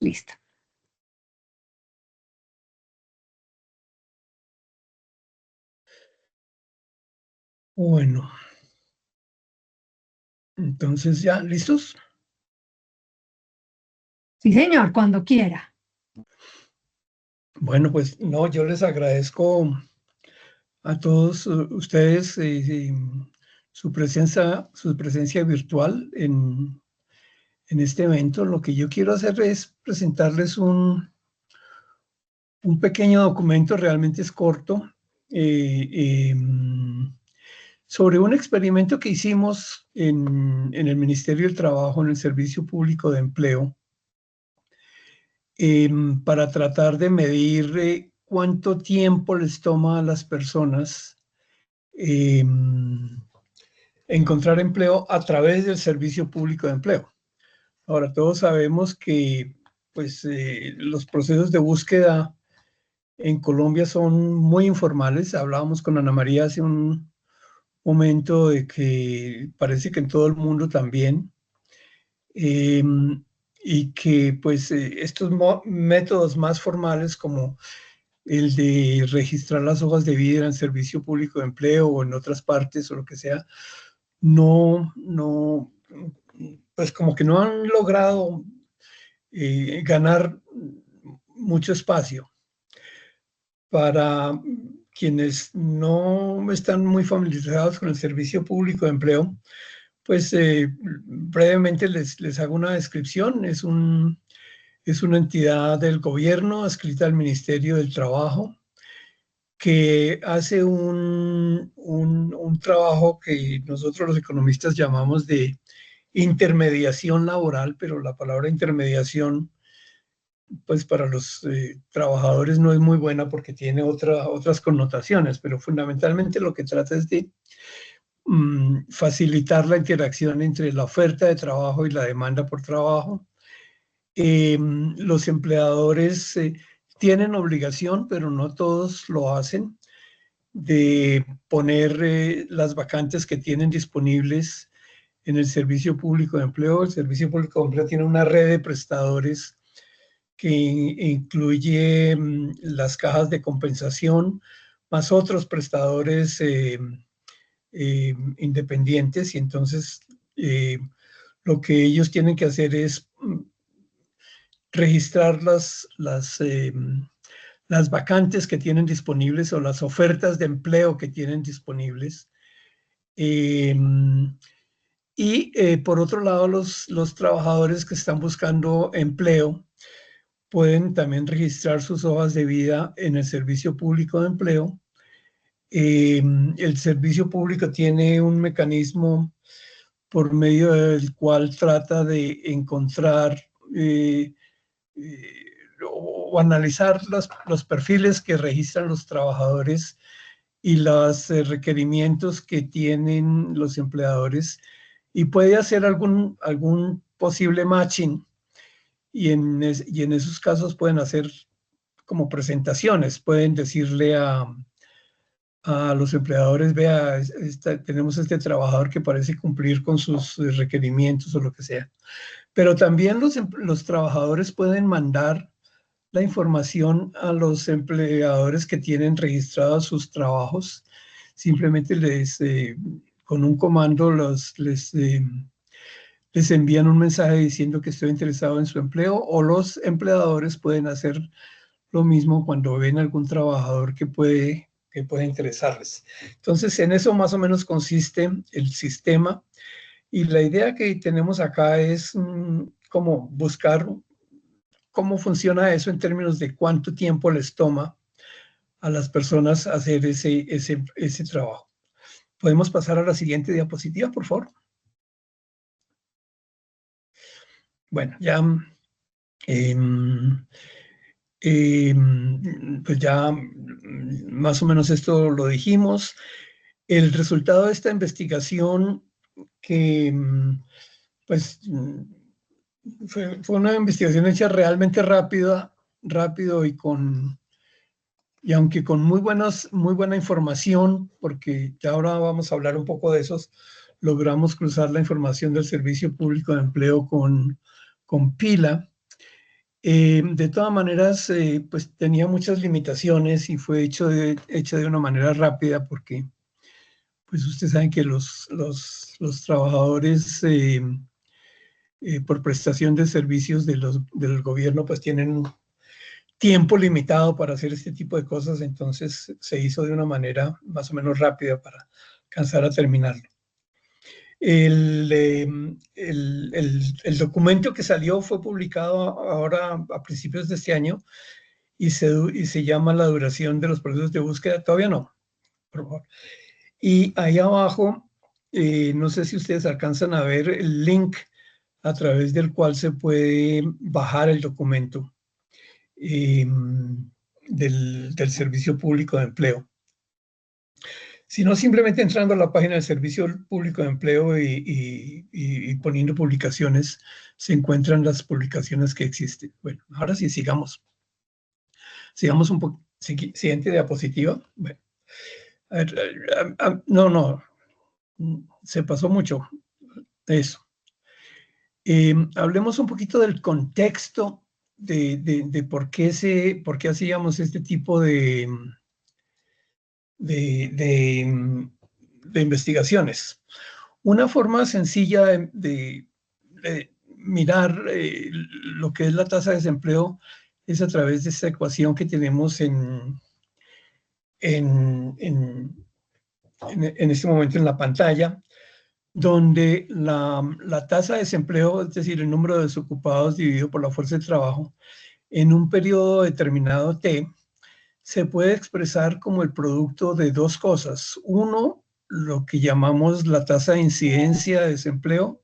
Listo. Bueno, entonces ya, ¿listos? Sí, señor, cuando quiera. Bueno, pues no, yo les agradezco a todos ustedes su presencia virtual en este evento. Lo que yo quiero hacer es presentarles un pequeño documento, realmente es corto, sobre un experimento que hicimos en el Ministerio del Trabajo, en el Servicio Público de Empleo, para tratar de medir cuánto tiempo les toma a las personas encontrar empleo a través del Servicio Público de Empleo. Ahora, todos sabemos que pues, los procesos de búsqueda en Colombia son muy informales. Hablábamos con Ana María hace un momento de que parece que en todo el mundo también. Y que pues estos métodos más formales como el de registrar las hojas de vida en el Servicio Público de Empleo o en otras partes o lo que sea, no, pues como que no han logrado ganar mucho espacio. Para quienes no están muy familiarizados con el Servicio Público de Empleo, pues brevemente les hago una descripción. Es una entidad del gobierno adscrita al Ministerio del Trabajo que hace un trabajo que nosotros los economistas llamamos de intermediación laboral, pero la palabra intermediación, pues para los trabajadores no es muy buena porque tiene otras connotaciones, pero fundamentalmente lo que trata es de facilitar la interacción entre la oferta de trabajo y la demanda por trabajo. Los empleadores tienen obligación, pero no todos lo hacen, de poner las vacantes que tienen disponibles en el Servicio Público de Empleo. El Servicio Público de Empleo tiene una red de prestadores que incluye las cajas de compensación, más otros prestadores independientes, y entonces lo que ellos tienen que hacer es registrar las vacantes que tienen disponibles o las ofertas de empleo que tienen disponibles. Por otro lado, los trabajadores que están buscando empleo pueden también registrar sus hojas de vida en el Servicio Público de Empleo. El Servicio Público tiene un mecanismo por medio del cual trata de encontrar o analizar los perfiles que registran los trabajadores y los requerimientos que tienen los empleadores, y puede hacer algún posible matching, y en esos casos pueden hacer como presentaciones, pueden decirle a los empleadores: vea, tenemos este trabajador que parece cumplir con sus requerimientos o lo que sea. Pero también los trabajadores pueden mandar la información a los empleadores que tienen registrados sus trabajos. Simplemente con un comando les envían un mensaje diciendo que estoy interesado en su empleo, o los empleadores pueden hacer lo mismo cuando ven algún trabajador que puede interesarles. Entonces, en eso más o menos consiste el sistema, y la idea que tenemos acá es como buscar cómo funciona eso en términos de cuánto tiempo les toma a las personas hacer ese trabajo. ¿Podemos pasar a la siguiente diapositiva, por favor? Bueno, ya pues ya más o menos esto lo dijimos. El resultado de esta investigación, que pues fue una investigación hecha realmente rápido y aunque con muy buena información, porque ya ahora vamos a hablar un poco de esos, logramos cruzar la información del Servicio Público de Empleo con Pila. De todas maneras, pues tenía muchas limitaciones y fue hecho de una manera rápida porque, pues ustedes saben que los trabajadores por prestación de servicios del gobierno, pues tienen tiempo limitado para hacer este tipo de cosas, entonces se hizo de una manera más o menos rápida para alcanzar a terminarlo. El documento que salió fue publicado ahora a principios de este año y se llama La duración de los procesos de búsqueda. Todavía no, por favor. Y ahí abajo, no sé si ustedes alcanzan a ver el link a través del cual se puede bajar el documento del Servicio Público de Empleo. Sino simplemente entrando a la página del Servicio Público de Empleo y poniendo publicaciones, se encuentran las publicaciones que existen. Bueno, ahora sí, sigamos. Sigamos un poco. Siguiente diapositiva. Bueno, no, se pasó mucho. Eso. Hablemos un poquito del contexto de por qué hacíamos este tipo de investigaciones. Una forma sencilla de mirar lo que es la tasa de desempleo es a través de esta ecuación que tenemos en este momento en la pantalla, donde la tasa de desempleo, es decir, el número de desocupados dividido por la fuerza de trabajo, en un periodo determinado T, se puede expresar como el producto de dos cosas. Uno, lo que llamamos la tasa de incidencia de desempleo,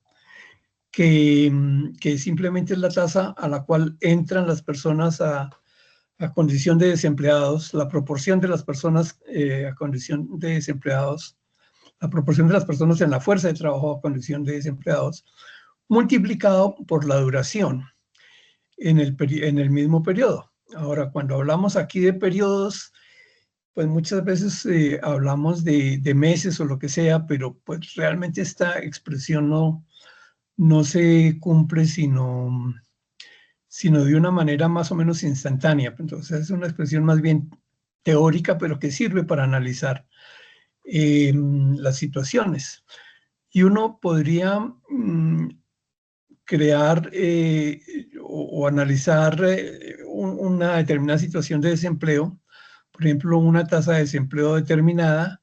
que simplemente es la tasa a la cual entran las personas a condición de desempleados, la proporción de las personas a condición de desempleados, la proporción de las personas en la fuerza de trabajo a condición de desempleados, multiplicado por la duración en el mismo periodo. Ahora, cuando hablamos aquí de periodos, pues muchas veces hablamos de meses o lo que sea, pero pues realmente esta expresión no se cumple sino de una manera más o menos instantánea. Entonces es una expresión más bien teórica, pero que sirve para analizar las situaciones. Y uno podría crear o analizar una determinada situación de desempleo, por ejemplo, una tasa de desempleo determinada,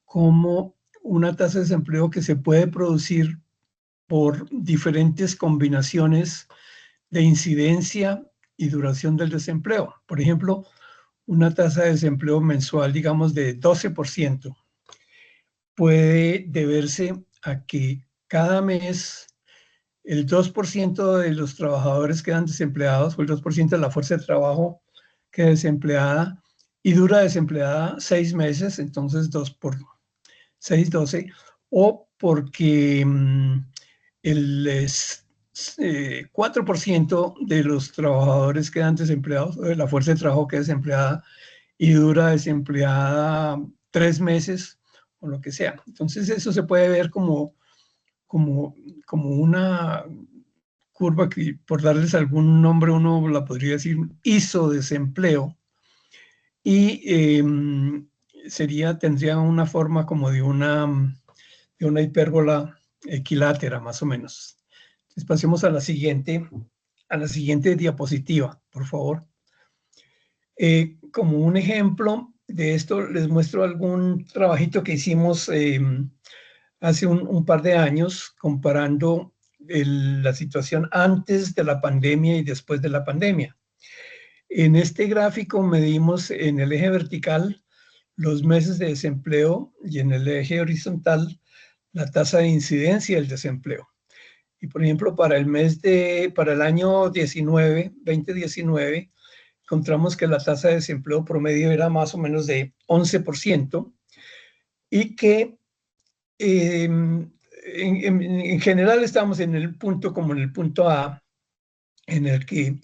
como una tasa de desempleo que se puede producir por diferentes combinaciones de incidencia y duración del desempleo. Por ejemplo, una tasa de desempleo mensual, digamos, de 12%, puede deberse a que cada mes el 2% de los trabajadores quedan desempleados, o el 2% de la fuerza de trabajo queda desempleada y dura desempleada 6 meses, entonces 2 por 6, 12, o porque el 4% de los trabajadores quedan desempleados, o de la fuerza de trabajo queda desempleada y dura desempleada 3 meses, o lo que sea. Entonces eso se puede ver como una curva que, por darles algún nombre, uno la podría decir isodesempleo, y tendría una forma como de una hipérbola equilátera, más o menos. Entonces pasemos a la siguiente diapositiva, por favor. Como un ejemplo de esto, les muestro algún trabajito que hicimos hace un par de años, comparando la situación antes de la pandemia y después de la pandemia. En este gráfico medimos en el eje vertical los meses de desempleo y en el eje horizontal la tasa de incidencia del desempleo. Y por ejemplo, para el año 2019, encontramos que la tasa de desempleo promedio era más o menos de 11% y que en general estamos en el punto A, en el que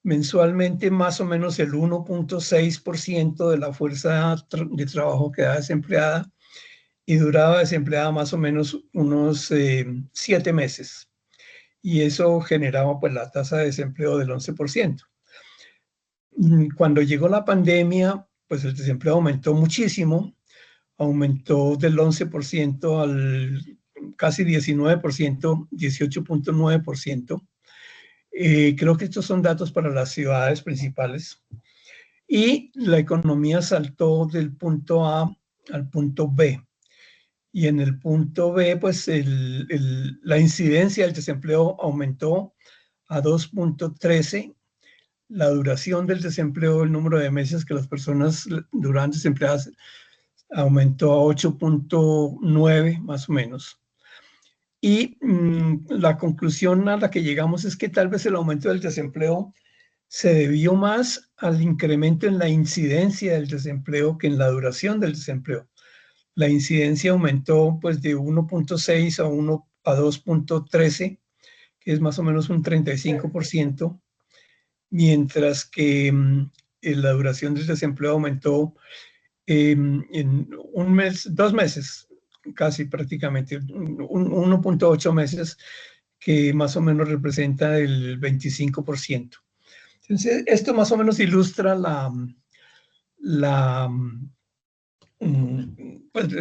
mensualmente más o menos el 1.6% de la fuerza de trabajo quedaba desempleada y duraba desempleada más o menos unos 7 meses. y eso generaba pues la tasa de desempleo del 11%. Cuando llegó la pandemia, pues el desempleo aumentó muchísimo, aumentó del 11% al casi 19%, 18.9%. Creo que estos son datos para las ciudades principales. Y la economía saltó del punto A al punto B. Y en el punto B, pues la incidencia del desempleo aumentó a 2.13. La duración del desempleo, el número de meses que las personas duran desempleadas, aumentó a 8.9 más o menos. Y la conclusión a la que llegamos es que tal vez el aumento del desempleo se debió más al incremento en la incidencia del desempleo que en la duración del desempleo. La incidencia aumentó pues de 1.6 a 2.13, que es más o menos un 35%, mientras que la duración del desempleo aumentó en un mes, 2 meses, casi prácticamente, 1.8 meses, que más o menos representa el 25%. Entonces, esto más o menos ilustra pues,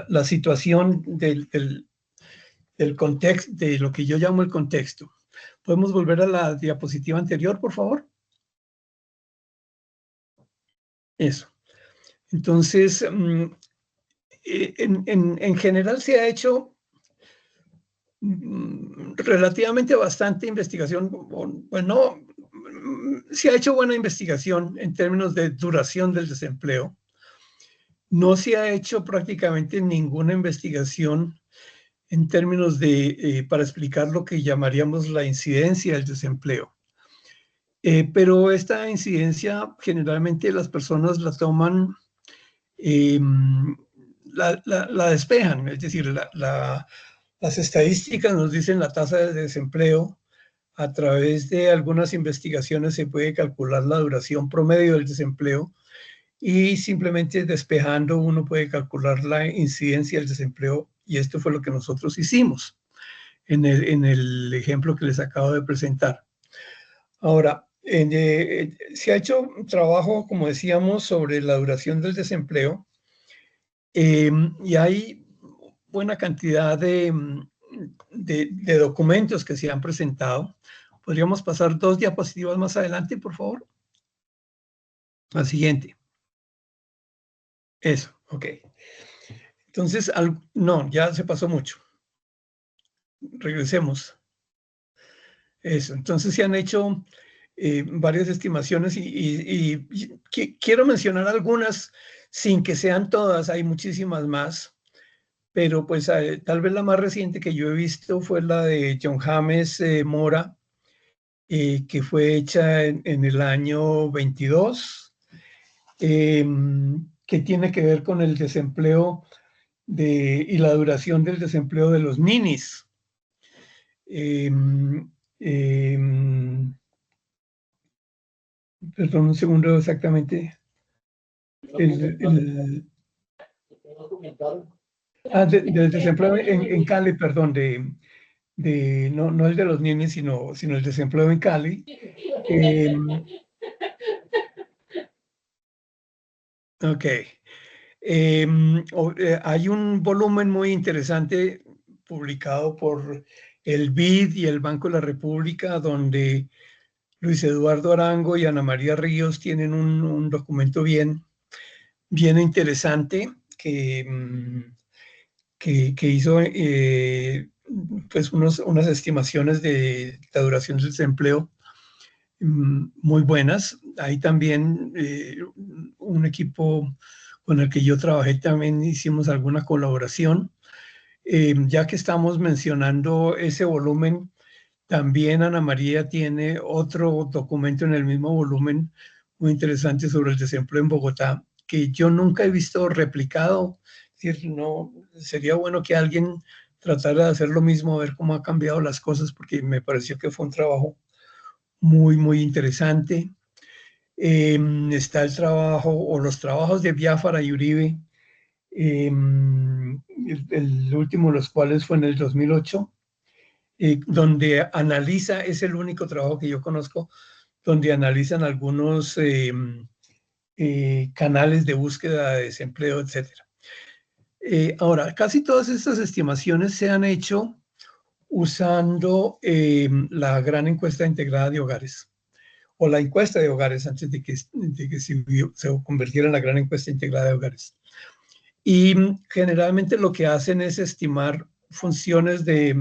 la situación del contexto, de lo que yo llamo el contexto. ¿Podemos volver a la diapositiva anterior, por favor? Eso. Entonces, en general se ha hecho relativamente bastante investigación. Bueno, se ha hecho buena investigación en términos de duración del desempleo. No se ha hecho prácticamente ninguna investigación en términos de, para explicar lo que llamaríamos la incidencia del desempleo. Pero esta incidencia generalmente las personas la toman, la despejan, es decir, las estadísticas nos dicen la tasa de desempleo. A través de algunas investigaciones se puede calcular la duración promedio del desempleo y simplemente despejando uno puede calcular la incidencia del desempleo, y esto fue lo que nosotros hicimos en el ejemplo que les acabo de presentar. Ahora, se ha hecho un trabajo, como decíamos, sobre la duración del desempleo, y hay buena cantidad de documentos que se han presentado. ¿Podríamos pasar 2 diapositivas más adelante, por favor? La siguiente. Eso, ok. Entonces, no, ya se pasó mucho. Regresemos. Eso, entonces se han hecho varias estimaciones y quiero mencionar algunas sin que sean todas, hay muchísimas más, pero pues tal vez la más reciente que yo he visto fue la de John James Mora, que fue hecha en el año 22, que tiene que ver con el desempleo y la duración del desempleo de los ninis. Perdón, un segundo exactamente. Del desempleo en Cali, perdón, no el de los niños, sino el desempleo en Cali. Ok. Hay un volumen muy interesante publicado por el BID y el Banco de la República, donde Luis Eduardo Arango y Ana María Ríos tienen un documento bien interesante que hizo pues unas estimaciones de la duración del desempleo muy buenas. Hay también un equipo con el que yo trabajé, también hicimos alguna colaboración. Ya que estamos mencionando ese volumen, también Ana María tiene otro documento en el mismo volumen muy interesante sobre el desempleo en Bogotá, que yo nunca he visto replicado. Es decir, no, sería bueno que alguien tratara de hacer lo mismo, a ver cómo ha cambiado las cosas, porque me pareció que fue un trabajo muy interesante. Está el trabajo o los trabajos de Biafara y Uribe, el último de los cuales fue en el 2008, donde analiza, es el único trabajo que yo conozco, donde analizan algunos canales de búsqueda de desempleo, etc. Ahora, casi todas estas estimaciones se han hecho usando la gran encuesta integrada de hogares, o la encuesta de hogares antes de que se convirtiera en la gran encuesta integrada de hogares. Y generalmente lo que hacen es estimar funciones de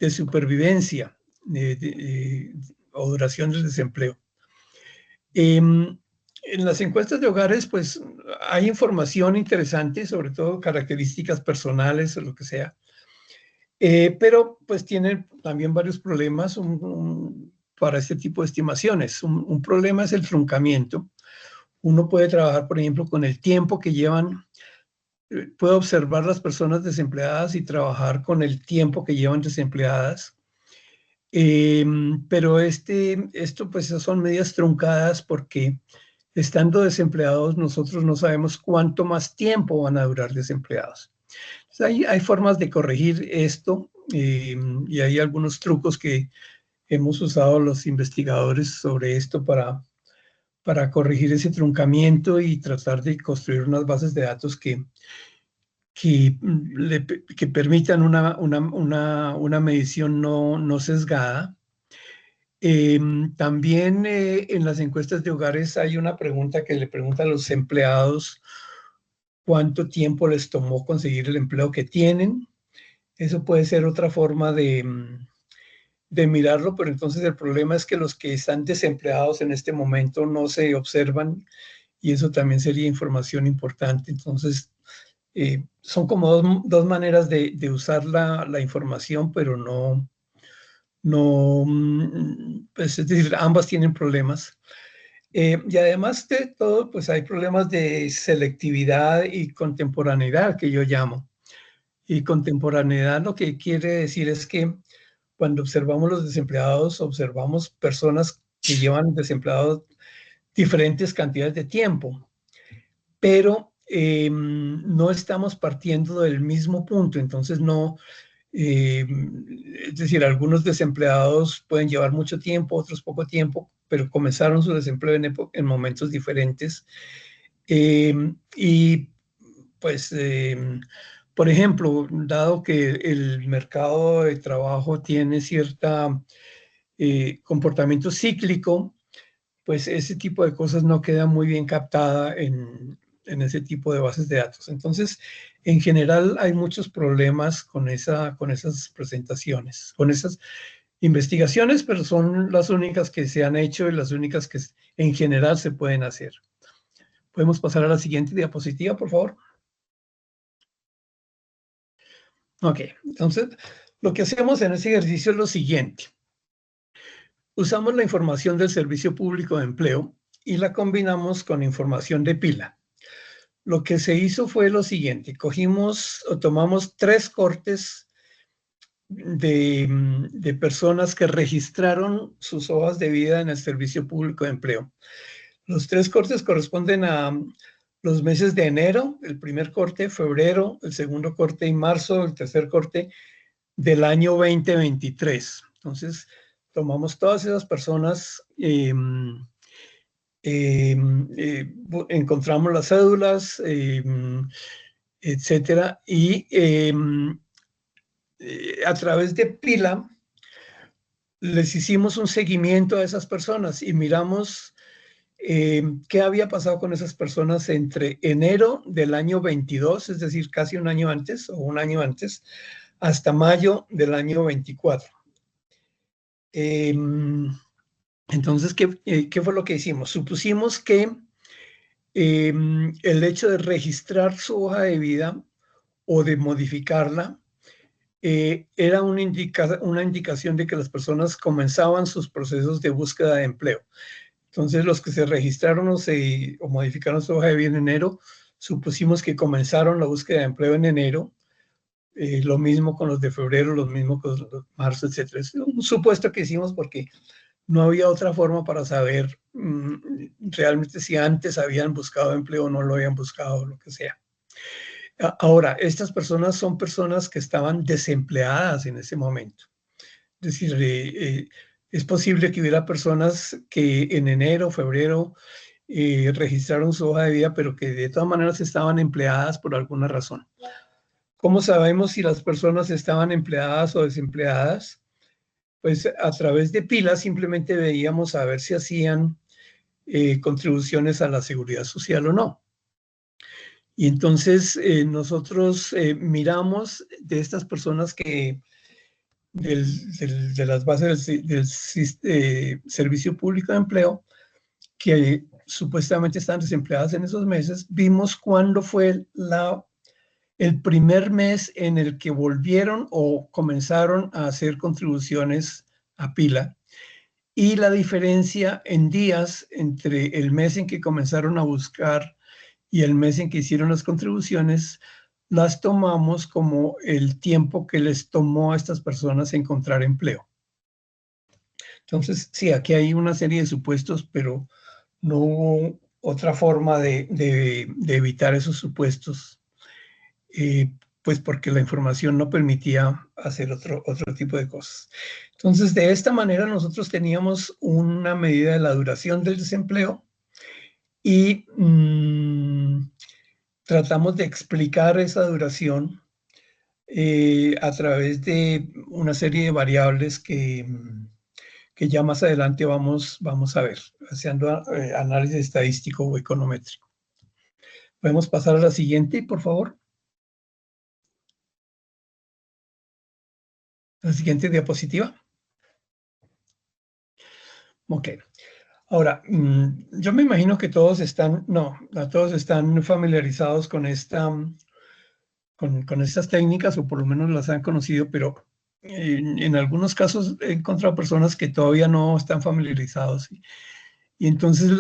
supervivencia o duración del desempleo. En las encuestas de hogares, pues hay información interesante, sobre todo características personales o lo que sea, pero pues tiene también varios problemas para este tipo de estimaciones. Un problema es el truncamiento. Uno puede trabajar, por ejemplo, con el tiempo que llevan, puede observar las personas desempleadas y trabajar con el tiempo que llevan desempleadas. Pero esto pues son medidas truncadas porque estando desempleados nosotros no sabemos cuánto más tiempo van a durar desempleados. Entonces, hay formas de corregir esto y hay algunos trucos que hemos usado los investigadores sobre esto para corregir ese truncamiento y tratar de construir unas bases de datos que permitan una medición no sesgada. También en las encuestas de hogares hay una pregunta que le pregunta a los empleados cuánto tiempo les tomó conseguir el empleo que tienen. Eso puede ser otra forma de mirarlo, pero entonces el problema es que los que están desempleados en este momento no se observan y eso también sería información importante. Entonces, son como dos maneras de usar la información, pero pues es decir, ambas tienen problemas. Y además de todo, pues hay problemas de selectividad y contemporaneidad que yo llamo. Y contemporaneidad lo que quiere decir es que cuando observamos los desempleados, observamos personas que llevan desempleados diferentes cantidades de tiempo, pero no estamos partiendo del mismo punto, entonces no, es decir, algunos desempleados pueden llevar mucho tiempo, otros poco tiempo, pero comenzaron su desempleo en momentos diferentes. Y pues, por ejemplo, dado que el mercado de trabajo tiene cierta comportamiento cíclico, pues ese tipo de cosas no queda muy bien captada en ese tipo de bases de datos. Entonces, en general hay muchos problemas con esas presentaciones, con esas investigaciones, pero son las únicas que se han hecho y las únicas que en general se pueden hacer. ¿Podemos pasar a la siguiente diapositiva, por favor? Ok, entonces lo que hacemos en ese ejercicio es lo siguiente. Usamos la información del Servicio Público de Empleo y la combinamos con información de pila. Lo que se hizo fue lo siguiente, tomamos 3 cortes de personas que registraron sus hojas de vida en el Servicio Público de Empleo. Los 3 cortes corresponden a los meses de enero, el primer corte, febrero, el segundo corte y marzo, el tercer corte del año 2023. Entonces, tomamos todas esas personas, encontramos las cédulas, etcétera, y a través de pila les hicimos un seguimiento a esas personas y miramos qué había pasado con esas personas entre enero del año 22, es decir, casi un año antes o un año antes, hasta mayo del año 24. Entonces, ¿qué fue lo que hicimos? Supusimos que el hecho de registrar su hoja de vida o de modificarla era una indicación de que las personas comenzaban sus procesos de búsqueda de empleo. Entonces, los que se registraron o modificaron su hoja de vida en enero, supusimos que comenzaron la búsqueda de empleo en enero. Lo mismo con los de febrero, lo mismo con los de marzo, etc. Es un supuesto que hicimos porque no había otra forma para saber realmente si antes habían buscado empleo o no lo habían buscado, lo que sea. Ahora, estas personas son personas que estaban desempleadas en ese momento. Es decir, es posible que hubiera personas que en enero, febrero, registraron su hoja de vida, pero que de todas maneras estaban empleadas por alguna razón. ¿Cómo sabemos si las personas estaban empleadas o desempleadas? Pues a través de pilas simplemente veíamos a ver si hacían contribuciones a la seguridad social o no. Y entonces nosotros miramos de estas personas que de las bases del Servicio Público de Empleo, que supuestamente están desempleadas en esos meses, vimos cuándo fue el primer mes en el que volvieron o comenzaron a hacer contribuciones a pila, y la diferencia en días entre el mes en que comenzaron a buscar y el mes en que hicieron las contribuciones, las tomamos como el tiempo que les tomó a estas personas encontrar empleo. Entonces, sí, aquí hay una serie de supuestos, pero no hubo otra forma de evitar esos supuestos, pues porque la información no permitía hacer otro tipo de cosas. Entonces, de esta manera nosotros teníamos una medida de la duración del desempleo y tratamos de explicar esa duración a través de una serie de variables que ya más adelante vamos a ver, haciendo análisis estadístico o econométrico. ¿Podemos pasar a la siguiente, por favor? La siguiente diapositiva. Ok. Ahora, yo me imagino que todos están familiarizados con con estas técnicas, o por lo menos las han conocido, pero en algunos casos he encontrado personas que todavía no están familiarizados. Y entonces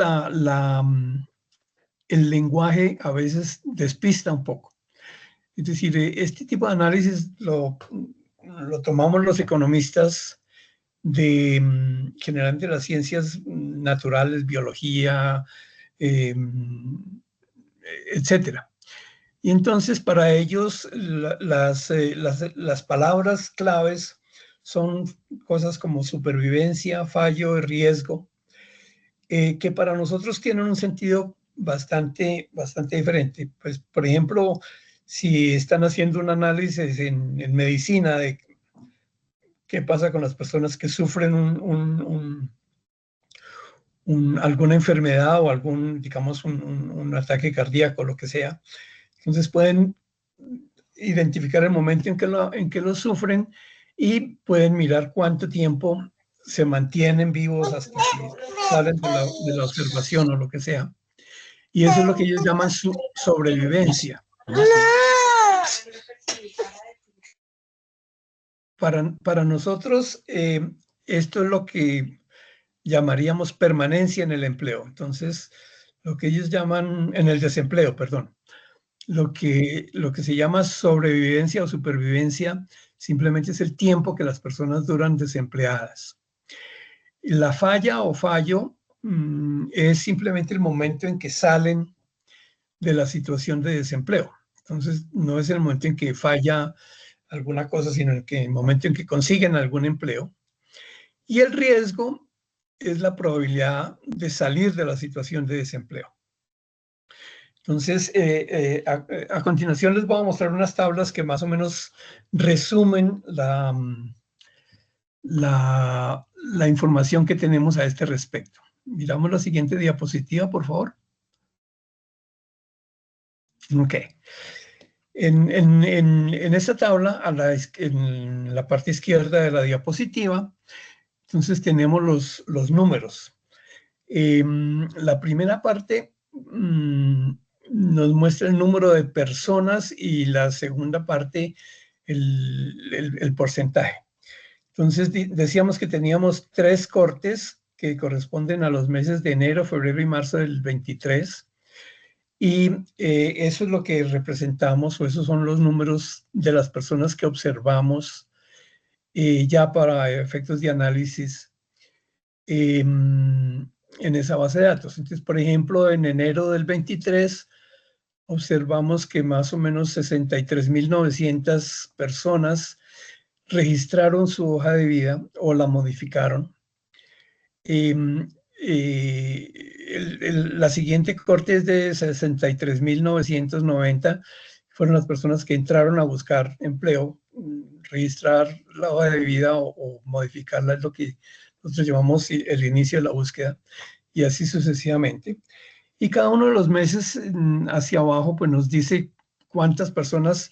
el lenguaje a veces despista un poco. Es decir, este tipo de análisis lo tomamos los economistas generalmente de las ciencias naturales, biología, etcétera. Y entonces para ellos las palabras claves son cosas como supervivencia, fallo, riesgo, que para nosotros tienen un sentido bastante diferente. Pues, por ejemplo, si están haciendo un análisis en medicina de qué pasa con las personas que sufren alguna enfermedad o digamos, un ataque cardíaco, lo que sea, entonces pueden identificar el momento en que lo sufren y pueden mirar cuánto tiempo se mantienen vivos hasta que salen de la observación o lo que sea. Y eso es lo que ellos llaman su sobrevivencia. Para nosotros, esto es lo que llamaríamos permanencia en el empleo. Entonces, lo que ellos llaman, en el desempleo, perdón. Lo que se llama sobrevivencia o supervivencia simplemente es el tiempo que las personas duran desempleadas. La falla o fallo es simplemente el momento en que salen de la situación de desempleo. Entonces, no es el momento en que falla alguna cosa, sino el momento en que consiguen algún empleo. Y el riesgo es la probabilidad de salir de la situación de desempleo. Entonces, a continuación les voy a mostrar unas tablas que más o menos resumen la información que tenemos a este respecto. Miramos la siguiente diapositiva, por favor. Ok. En esta tabla, en la parte izquierda de la diapositiva, entonces tenemos los números. La primera parte nos muestra el número de personas y la segunda parte el porcentaje. Entonces decíamos que teníamos 3 cortes que corresponden a los meses de enero, febrero y marzo del 23. Y eso es lo que representamos, o esos son los números de las personas que observamos ya para efectos de análisis en esa base de datos. Entonces, por ejemplo, en enero del 23 observamos que más o menos 63.900 personas registraron su hoja de vida o la modificaron. La siguiente corte es de 63.990. Fueron las personas que entraron a buscar empleo. Registrar la hoja de vida o modificarla es lo que nosotros llamamos el inicio de la búsqueda, y así sucesivamente. Y cada uno de los meses hacia abajo pues nos dice cuántas personas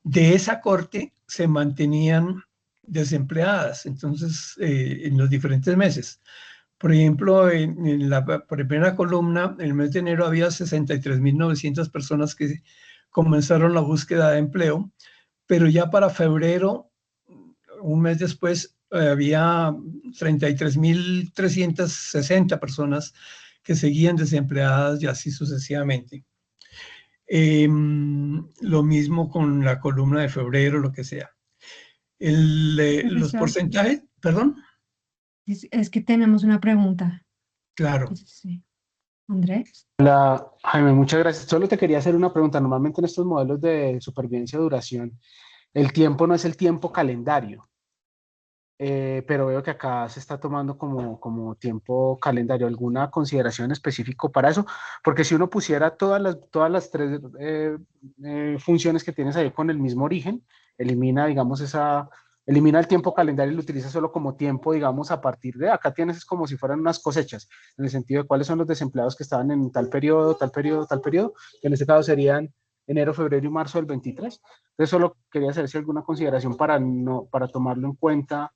de esa corte se mantenían desempleadas, entonces, en los diferentes meses. Por ejemplo, en la primera columna, en el mes de enero había 63.900 personas que comenzaron la búsqueda de empleo, pero ya para febrero, un mes después, había 33.360 personas que seguían desempleadas y así sucesivamente. Lo mismo con la columna de febrero, lo que sea. Los Profesor, porcentajes, perdón. es que tenemos una pregunta. Claro. Sí. Andrés. Hola, Jaime, muchas gracias. Solo te quería hacer una pregunta. Normalmente en estos modelos de supervivencia de duración, el tiempo no es el tiempo calendario, pero veo que acá se está tomando como tiempo calendario. ¿Alguna consideración específica para eso? Porque si uno pusiera todas las tres funciones que tienes ahí con el mismo origen, elimina, digamos, elimina el tiempo calendario y lo utiliza solo como tiempo, digamos, a partir de acá tienes es como si fueran unas cosechas, en el sentido de cuáles son los desempleados que estaban en tal periodo, tal periodo, tal periodo, que en este caso serían enero, febrero y marzo del 23. Entonces solo quería hacer si alguna consideración para tomarlo en cuenta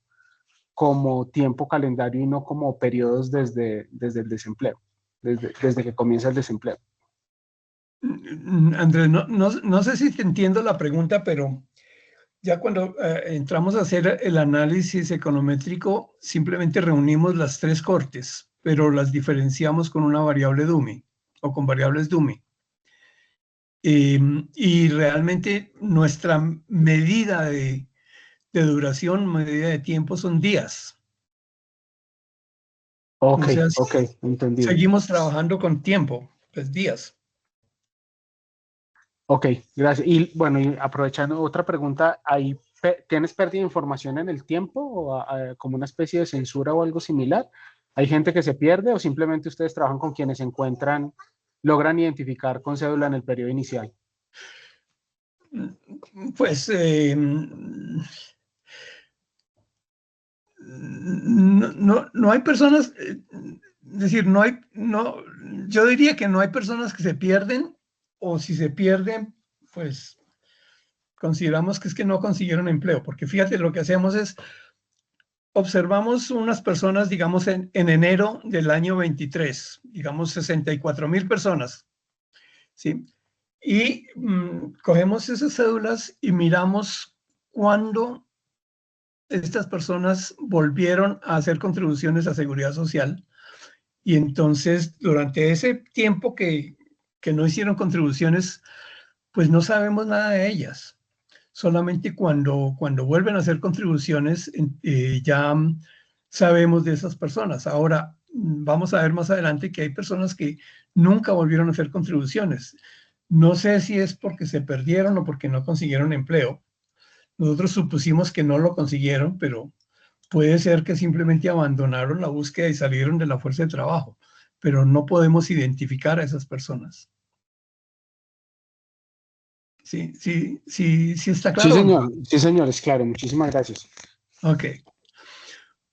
como tiempo calendario y no como periodos desde el desempleo, desde que comienza el desempleo. Andrés, no sé si te entiendo la pregunta, pero ya cuando entramos a hacer el análisis econométrico, simplemente reunimos las tres cortes, pero las diferenciamos con una variable Dummy o con variables Dummy. Y realmente nuestra medida de duración, medida de tiempo, son días. Ok, O sea, ok, entendido. seguimos trabajando con tiempo, pues días. Ok, gracias. Y bueno, y aprovechando otra pregunta, ¿tienes pérdida de información en el tiempo o como una especie de censura o algo similar? ¿Hay gente que se pierde o simplemente ustedes trabajan con quienes se encuentran, logran identificar con cédula en el periodo inicial? Pues no hay personas, es decir, yo diría que no hay personas que se pierden, o si se pierden, pues consideramos que es que no consiguieron empleo, porque fíjate, lo que hacemos es, observamos unas personas, digamos, en enero del año 23, digamos 64.000 personas, ¿sí? Y cogemos esas cédulas y miramos cuándo estas personas volvieron a hacer contribuciones a seguridad social, y entonces durante ese tiempo que no hicieron contribuciones, pues no sabemos nada de ellas. Solamente cuando vuelven a hacer contribuciones, ya sabemos de esas personas. Ahora, vamos a ver más adelante que hay personas que nunca volvieron a hacer contribuciones. No sé si es porque se perdieron o porque no consiguieron empleo. Nosotros supusimos que no lo consiguieron, pero puede ser que simplemente abandonaron la búsqueda y salieron de la fuerza de trabajo, pero no podemos identificar a esas personas. Sí, está claro o no? Sí, señor, es claro. Muchísimas gracias. Ok.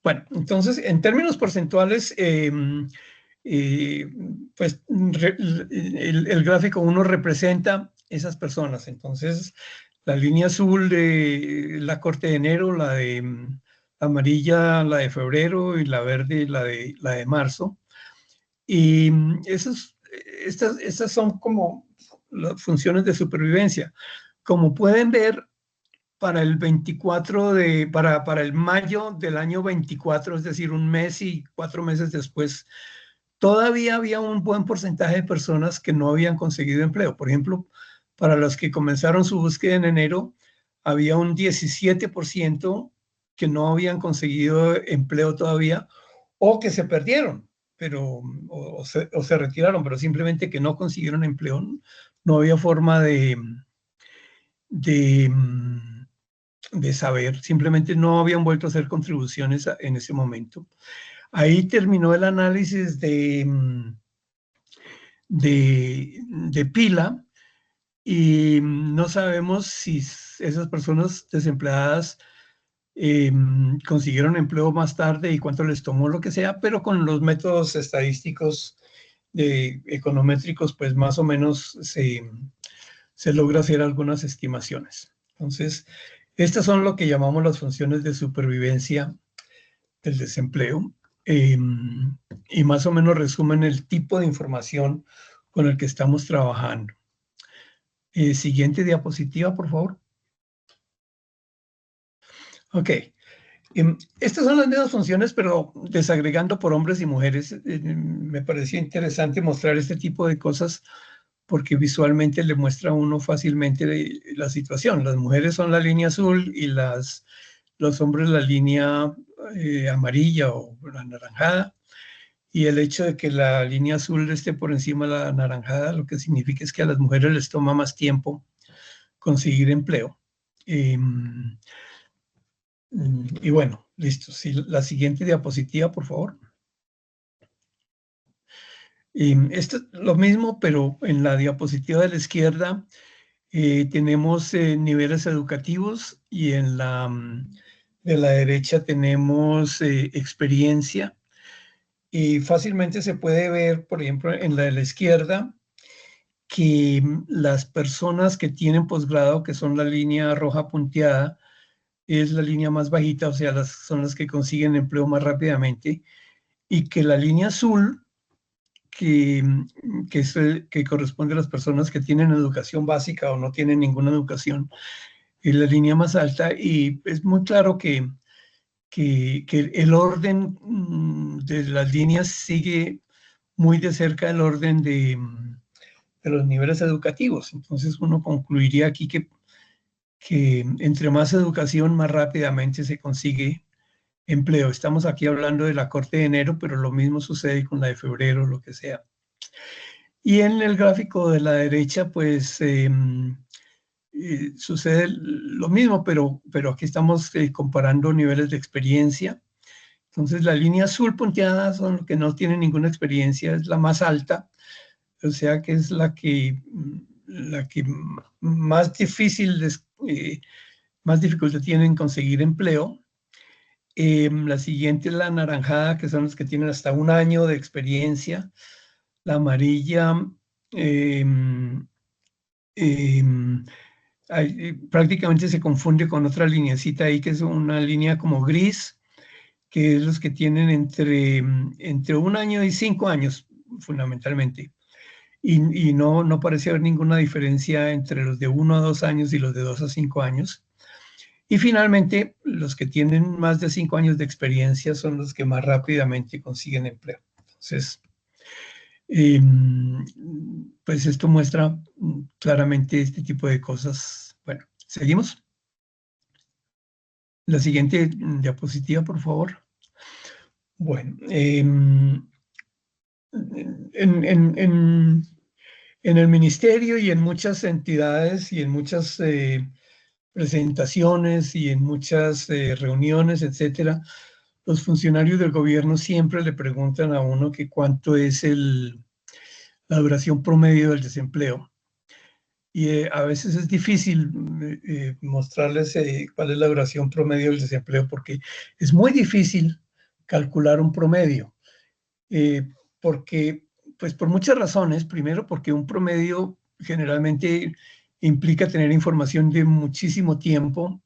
Bueno, entonces, en términos porcentuales, pues el gráfico 1 representa esas personas. Entonces, la línea azul de la corte de enero, la de amarilla, la de febrero, y la verde, la de marzo. Y estas son como las funciones de supervivencia. Como pueden ver, para el 24 para el mayo del año 24, es decir, un mes y 4 meses después, todavía había un buen porcentaje de personas que no habían conseguido empleo. Por ejemplo, para los que comenzaron su búsqueda en enero, había un 17% que no habían conseguido empleo todavía, o que se perdieron, pero, o se retiraron, pero simplemente que no consiguieron empleo. No había forma de de saber, simplemente no habían vuelto a hacer contribuciones en ese momento. Ahí terminó el análisis de pila y no sabemos si esas personas desempleadas consiguieron empleo más tarde y cuánto les tomó, lo que sea, pero con los métodos estadísticos econométricos, pues más o menos se logra hacer algunas estimaciones. Entonces, estas son lo que llamamos las funciones de supervivencia del desempleo, y más o menos resumen el tipo de información con el que estamos trabajando. Siguiente diapositiva, por favor. Ok. Estas son las mismas funciones, pero desagregando por hombres y mujeres. Me pareció interesante mostrar este tipo de cosas porque visualmente le muestra a uno fácilmente la situación. Las mujeres son la línea azul y los hombres la línea amarilla o la anaranjada. Y el hecho de que la línea azul esté por encima de la anaranjada, lo que significa es que a las mujeres les toma más tiempo conseguir empleo. Y bueno, listo. Sí, la siguiente diapositiva, por favor. Esto es lo mismo, pero en la diapositiva de la izquierda tenemos niveles educativos y en la de la derecha tenemos experiencia. Y fácilmente se puede ver, por ejemplo, en la de la izquierda, que las personas que tienen posgrado, que son la línea roja punteada, es la línea más bajita, o sea, son las que consiguen empleo más rápidamente, y que la línea azul, que que corresponde a las personas que tienen educación básica o no tienen ninguna educación, es la línea más alta, y es muy claro que el orden de las líneas sigue muy de cerca el orden de los niveles educativos. Entonces uno concluiría aquí que entre más educación, más rápidamente se consigue empleo. Estamos aquí hablando de la corte de enero, pero lo mismo sucede con la de febrero, lo que sea. Y en el gráfico de la derecha, pues sucede lo mismo, pero aquí estamos comparando niveles de experiencia. Entonces la línea azul punteada son los que no tienen ninguna experiencia, es la más alta, o sea que es la que más difícil, más dificultad tienen en conseguir empleo. La siguiente es la anaranjada, que son los que tienen hasta 1 año de experiencia. La amarilla, prácticamente se confunde con otra lineacita ahí, que es una línea como gris, que es los que tienen entre 1 año y 5 años, fundamentalmente. Y no parece haber ninguna diferencia entre los de 1 a 2 años y los de 2 a 5 años. Y finalmente, los que tienen más de 5 años de experiencia son los que más rápidamente consiguen empleo. Entonces, pues esto muestra claramente este tipo de cosas. Bueno, ¿seguimos? La siguiente diapositiva, por favor. Bueno, en el ministerio y en muchas entidades y en muchas presentaciones y en muchas reuniones, etcétera, los funcionarios del gobierno siempre le preguntan a uno que cuánto es la duración promedio del desempleo. Y a veces es difícil mostrarles cuál es la duración promedio del desempleo, porque es muy difícil calcular un promedio, porque, pues por muchas razones. Primero, porque un promedio generalmente implica tener información de muchísimo tiempo,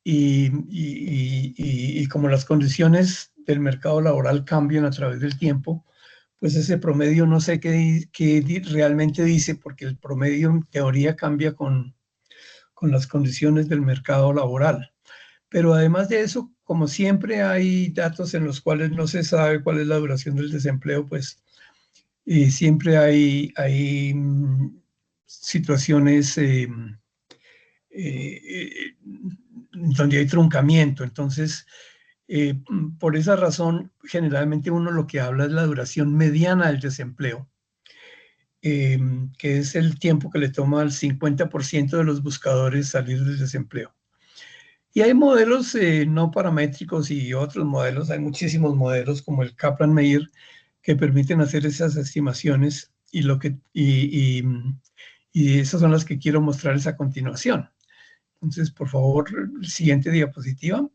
y como las condiciones del mercado laboral cambian a través del tiempo, pues ese promedio no sé qué realmente dice, porque el promedio en teoría cambia con las condiciones del mercado laboral. Pero además de eso, como siempre hay datos en los cuales no se sabe cuál es la duración del desempleo, pues siempre hay situaciones donde hay truncamiento. Entonces, por esa razón, generalmente uno lo que habla es la duración mediana del desempleo, que es el tiempo que le toma al 50% de los buscadores salir del desempleo. Y hay modelos no paramétricos y otros modelos, hay muchísimos modelos como el Kaplan-Meier que permiten hacer esas estimaciones y esas son las que quiero mostrarles a continuación. Entonces, por favor, siguiente diapositiva.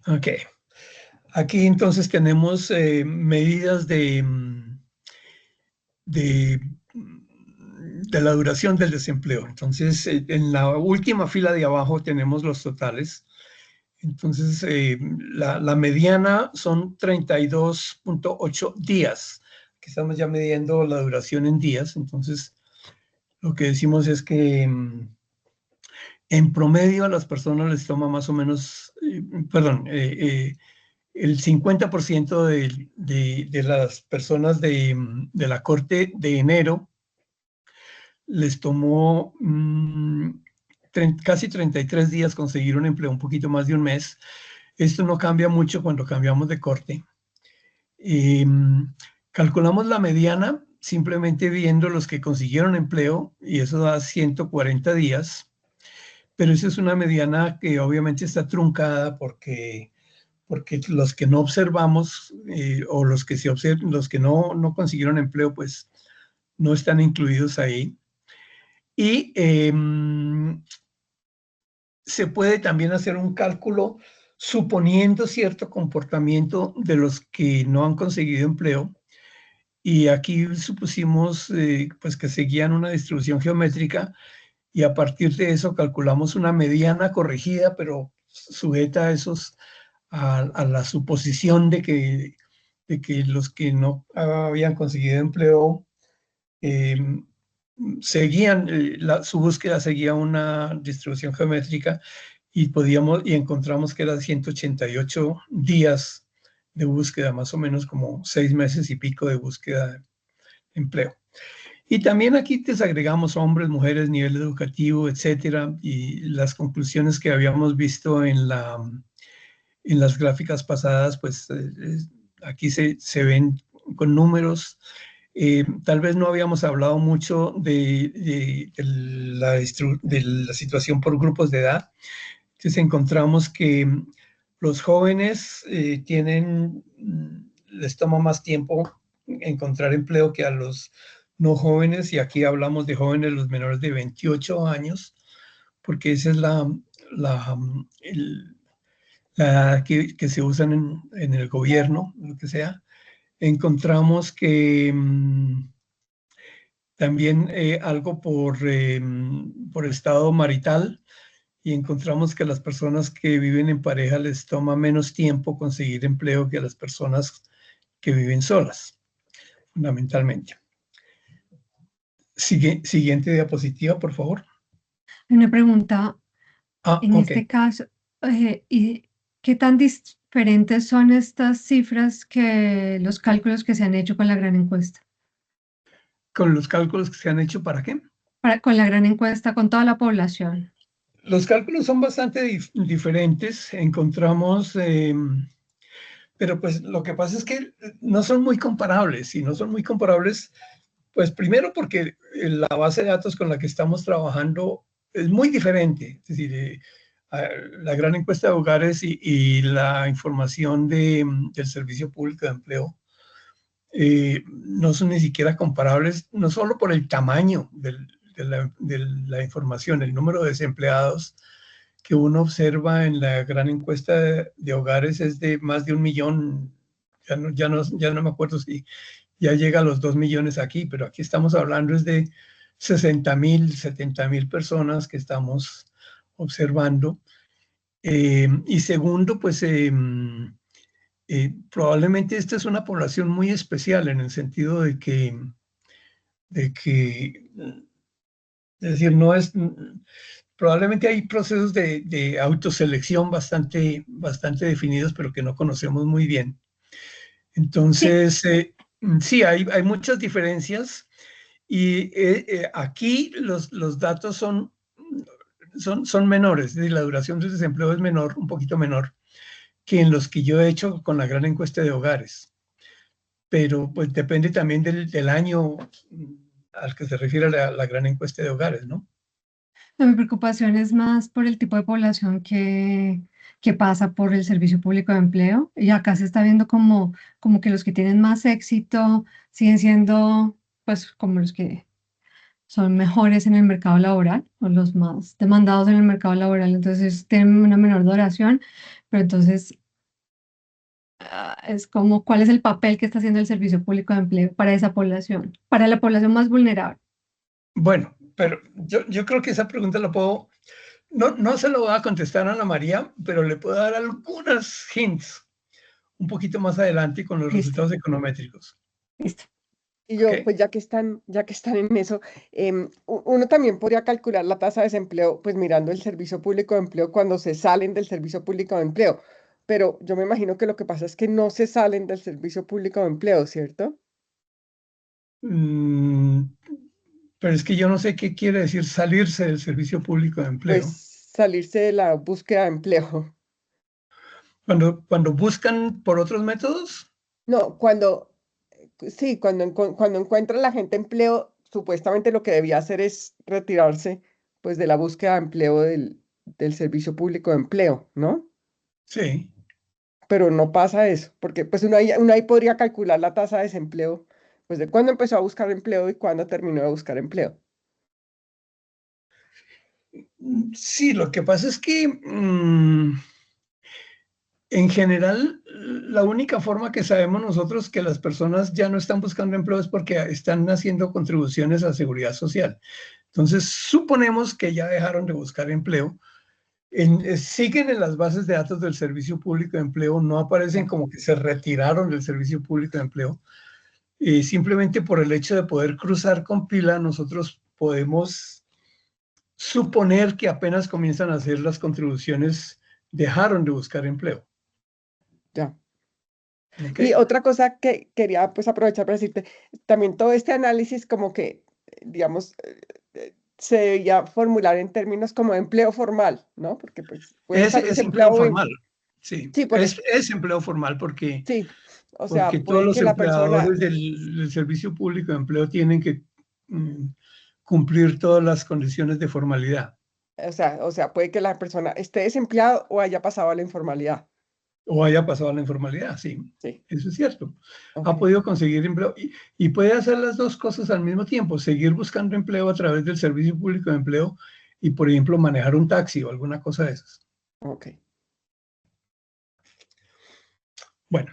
Ok. Aquí entonces tenemos medidas de la duración del desempleo. Entonces, en la última fila de abajo tenemos los totales. Entonces, la mediana son 32.8 días, que estamos ya midiendo la duración en días. Entonces, lo que decimos es que en promedio a las personas les toma más o menos, el 50% de las personas de la corte de enero les tomó casi 33 días conseguir un empleo, un poquito más de un mes. Esto no cambia mucho cuando cambiamos de corte. Calculamos la mediana simplemente viendo los que consiguieron empleo y eso da 140 días, pero esa es una mediana que obviamente está truncada porque los que no observamos o los que, los que no consiguieron empleo, pues no están incluidos ahí. Y se puede también hacer un cálculo suponiendo cierto comportamiento de los que no han conseguido empleo. Y aquí supusimos pues que seguían una distribución geométrica y a partir de eso calculamos una mediana corregida, pero sujeta a a la suposición de que los que no habían conseguido empleo seguían, su búsqueda seguía una distribución geométrica y encontramos que eran 188 días de búsqueda, más o menos como 6 meses y pico de búsqueda de empleo. Y también aquí desagregamos hombres, mujeres, nivel educativo, etcétera, y las conclusiones que habíamos visto en las gráficas pasadas, pues aquí se ven con números. Tal vez no habíamos hablado mucho de la situación por grupos de edad. Entonces encontramos que los jóvenes les toma más tiempo encontrar empleo que a los no jóvenes, y aquí hablamos de jóvenes los menores de 28 años, porque esa es la que se usan en el gobierno, lo que sea. Encontramos que también algo por estado marital, y encontramos que a las personas que viven en pareja les toma menos tiempo conseguir empleo que a las personas que viven solas, fundamentalmente. Siguiente diapositiva, por favor. Una pregunta, en Ok. este caso, ¿y qué tan diferentes son estas cifras que los cálculos que se han hecho con la gran encuesta? ¿Con los cálculos que se han hecho para qué? Con la gran encuesta, con toda la población. Los cálculos son bastante diferentes. Encontramos, pero pues lo que pasa es que no son muy comparables, y no son muy comparables, pues primero porque la base de datos con la que estamos trabajando es muy diferente. Es decir, la gran encuesta de hogares y la información del Servicio Público de Empleo no son ni siquiera comparables, no solo por el tamaño de la información, el número de desempleados que uno observa en la gran encuesta de hogares es de más de 1 millón, ya no me acuerdo si ya llega a los 2 millones aquí, pero aquí estamos hablando es de 60,000, 70,000 personas que estamos observando. Y segundo, pues probablemente esta es una población muy especial en el sentido de que es decir, no es, probablemente hay procesos de autoselección bastante definidos, pero que no conocemos muy bien. Entonces, sí, hay muchas diferencias, y aquí los datos son menores, es decir, la duración del desempleo es menor, un poquito menor, que en los que yo he hecho con la gran encuesta de hogares. Pero pues depende también del año al que se refiere la gran encuesta de hogares, ¿no? No, mi preocupación es más por el tipo de población que pasa por el servicio público de empleo. Y acá se está viendo como que los que tienen más éxito siguen siendo, pues, como los que son mejores en el mercado laboral o los más demandados en el mercado laboral. Entonces tienen una menor duración, pero entonces es como cuál es el papel que está haciendo el servicio público de empleo para esa población, para la población más vulnerable. Bueno, pero yo creo que esa pregunta la puedo, no se lo voy a contestar a Ana María, pero le puedo dar algunas hints un poquito más adelante con los Listo, resultados econométricos. listo. Y ¿Ok? yo, pues ya que están en eso, uno también podría calcular la tasa de desempleo, pues mirando el servicio público de empleo cuando se salen del servicio público de empleo. Pero yo me imagino que lo que pasa es que no se salen del servicio público de empleo, ¿cierto? Mm, pero es que yo no sé qué quiere decir salirse del servicio público de Pues empleo. salirse de la búsqueda de empleo. Cuando buscan por otros métodos, No, sí, cuando encuentra la gente empleo, supuestamente lo que debía hacer es retirarse, pues, de la búsqueda de empleo del servicio público de empleo, ¿no? sí. Pero no pasa eso, porque pues uno ahí podría calcular la tasa de desempleo, pues de cuándo empezó a buscar empleo y cuándo terminó de buscar empleo. Sí, lo que pasa es que en general, la única forma que sabemos nosotros que las personas ya no están buscando empleo es porque están haciendo contribuciones a la seguridad social. Entonces, suponemos que ya dejaron de buscar empleo. Siguen en las bases de datos del Servicio Público de Empleo, no aparecen Ya, como que se retiraron del Servicio Público de Empleo. Simplemente por el hecho de poder cruzar con pila, nosotros podemos suponer que apenas comienzan a hacer las contribuciones, dejaron de buscar empleo. ya. ¿Ok? Y otra cosa que quería pues aprovechar para decirte, también todo este análisis como que, digamos, se debía formular en términos como de empleo formal, ¿no? Porque pues puede estar Es empleo desempleado. formal, sí, Sí, por eso. es empleo formal Sí, o porque sea, todos puede los que la persona, empleadores del Servicio Público de Empleo tienen que mm, cumplir todas las condiciones de formalidad o sea, puede que la persona esté desempleado o haya pasado a la informalidad. o haya pasado a la informalidad, sí, Sí, eso es cierto. ok. Ha podido conseguir empleo y puede hacer las dos cosas al mismo tiempo, seguir buscando empleo a través del Servicio Público de Empleo y, por ejemplo, manejar un taxi o alguna cosa de esas. Ok. Bueno,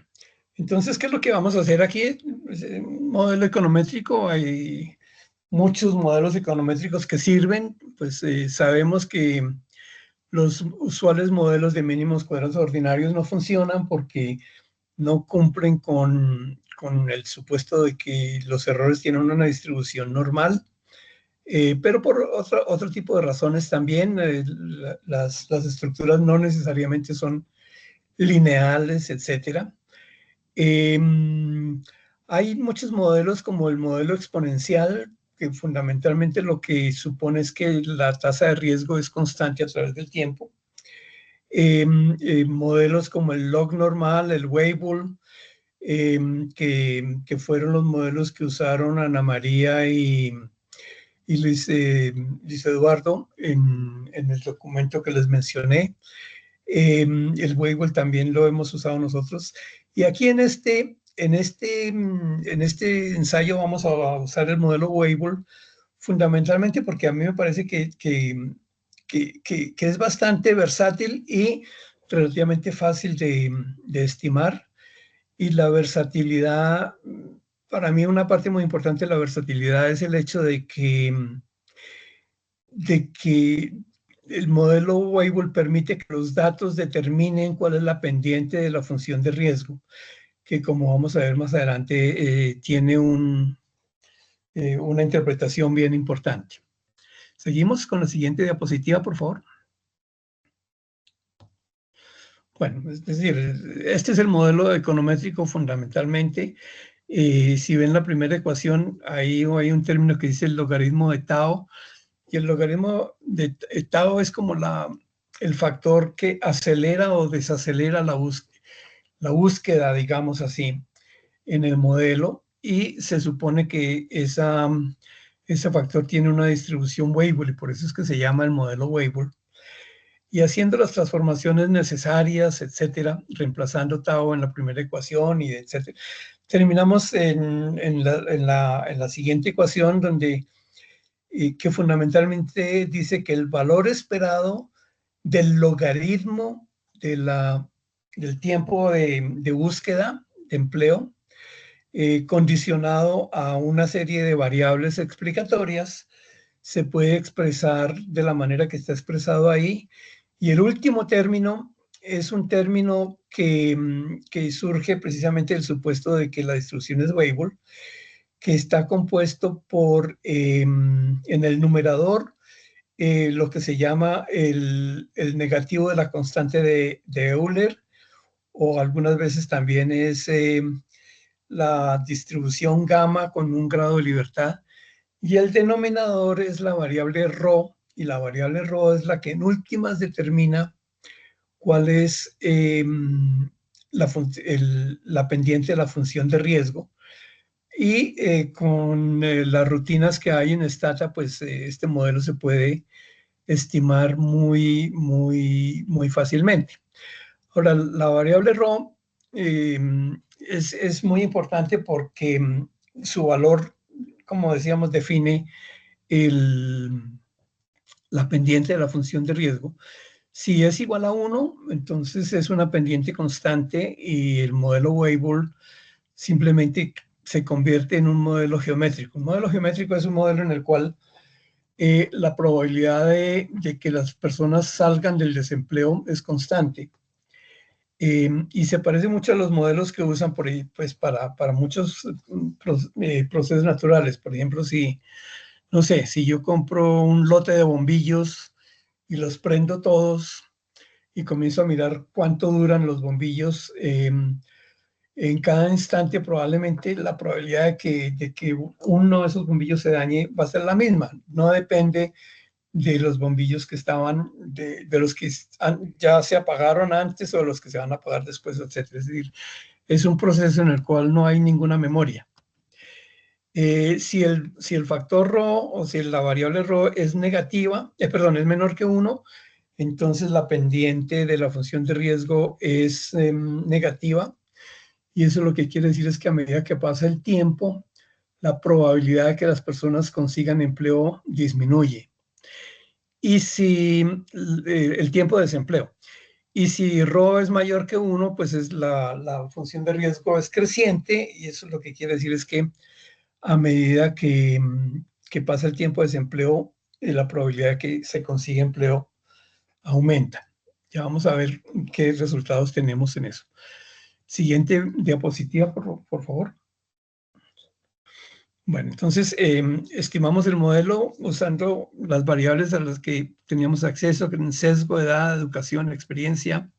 entonces, ¿qué es lo que vamos a hacer aquí? Pues, un modelo econométrico, hay muchos modelos econométricos que sirven, pues sabemos que los usuales modelos de mínimos cuadrados ordinarios no funcionan porque no cumplen con el supuesto de que los errores tienen una distribución normal, pero por otro tipo de razones también, las estructuras no necesariamente son lineales, etcétera. Hay muchos modelos como el modelo exponencial, que fundamentalmente lo que supone es que la tasa de riesgo es constante a través del tiempo. Modelos como el log normal, el Weibull, que fueron los modelos que usaron Ana María y Luis Eduardo en el documento que les mencioné. El Weibull también lo hemos usado nosotros. Y aquí en este ensayo vamos a usar el modelo Weibull fundamentalmente porque a mí me parece que es bastante versátil y relativamente fácil de estimar. Y la versatilidad, para mí una parte muy importante de la versatilidad es el hecho de que el modelo Weibull permite que los datos determinen cuál es la pendiente de la función de riesgo, que como vamos a ver más adelante, tiene una interpretación bien importante. Seguimos con la siguiente diapositiva, por favor. Bueno, es decir, este es el modelo econométrico fundamentalmente. Si ven la primera ecuación, ahí hay un término que dice el logaritmo de Tao, y el logaritmo de Tao es como el factor que acelera o desacelera la búsqueda, digamos así, en el modelo, y se supone que ese factor tiene una distribución Weibull y por eso es que se llama el modelo Weibull. Y haciendo las transformaciones necesarias, etcétera, reemplazando tau en la primera ecuación y etcétera, terminamos en la siguiente ecuación donde que fundamentalmente dice que el valor esperado del logaritmo del tiempo de búsqueda de empleo condicionado a una serie de variables explicatorias se puede expresar de la manera que está expresado ahí. Y el último término es un término que surge precisamente del supuesto de que la distribución es Weibull, que está compuesto por, en el numerador, lo que se llama el negativo de la constante de Euler, o algunas veces también es la distribución gamma con un grado de libertad, y el denominador es la variable ρ, y la variable ρ es la que en últimas determina cuál es la pendiente de la función de riesgo. Y con las rutinas que hay en Stata, pues este modelo se puede estimar muy fácilmente. Ahora, la variable ρ es muy importante porque su valor, como decíamos, define la pendiente de la función de riesgo. Si es igual a 1, entonces es una pendiente constante y el modelo Weibull simplemente se convierte en un modelo geométrico. Un modelo geométrico es un modelo en el cual la probabilidad de que las personas salgan del desempleo es constante. Y se parece mucho a los modelos que usan por ahí, pues para muchos procesos naturales. Por ejemplo, no sé, si yo compro un lote de bombillos y los prendo todos y comienzo a mirar cuánto duran los bombillos, en cada instante probablemente la probabilidad de que uno de esos bombillos se dañe va a ser la misma. No depende de los bombillos que estaban, de los que ya se apagaron antes o de los que se van a apagar después, etc. Es decir, es un proceso en el cual no hay ninguna memoria. Si el factor ρ o si la variable ρ es negativa, es menor que 1, entonces la pendiente de la función de riesgo es negativa. Y eso lo que quiere decir es que a medida que pasa el tiempo, la probabilidad de que las personas consigan empleo disminuye. Y si el tiempo de desempleo. Y si ρ es mayor que 1, pues la función de riesgo es creciente, y eso lo que quiere decir es que a medida que pasa el tiempo de desempleo, la probabilidad de que se consiga empleo aumenta. Ya vamos a ver qué resultados tenemos en eso. Siguiente diapositiva, por favor. Bueno, entonces estimamos el modelo usando las variables a las que teníamos acceso, que eran sesgo, edad, educación, experiencia,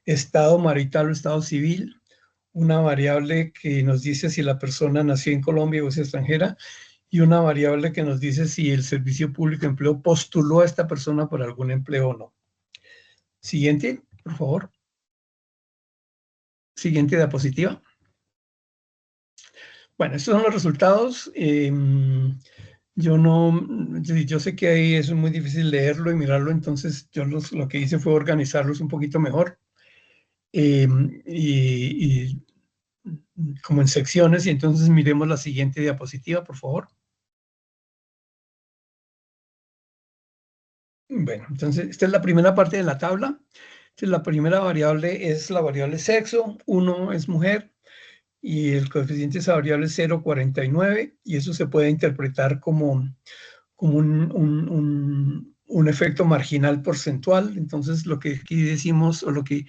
estado marital o estado civil, una variable que nos dice si la persona nació en Colombia o es extranjera, y una variable que nos dice si el Servicio Público de Empleo postuló a esta persona por algún empleo o no. Siguiente, por favor. Siguiente diapositiva. Bueno, estos son los resultados. Yo sé que ahí es muy difícil leerlo y mirarlo, entonces yo lo que hice fue organizarlos un poquito mejor. Y como en secciones, y entonces miremos la siguiente diapositiva, por favor. Bueno, entonces esta es la primera parte de la tabla. Entonces la primera variable es la variable sexo, 1 es mujer, y el coeficiente de esa variable es 0,49, y eso se puede interpretar como un efecto marginal porcentual. Entonces lo que aquí decimos, o lo que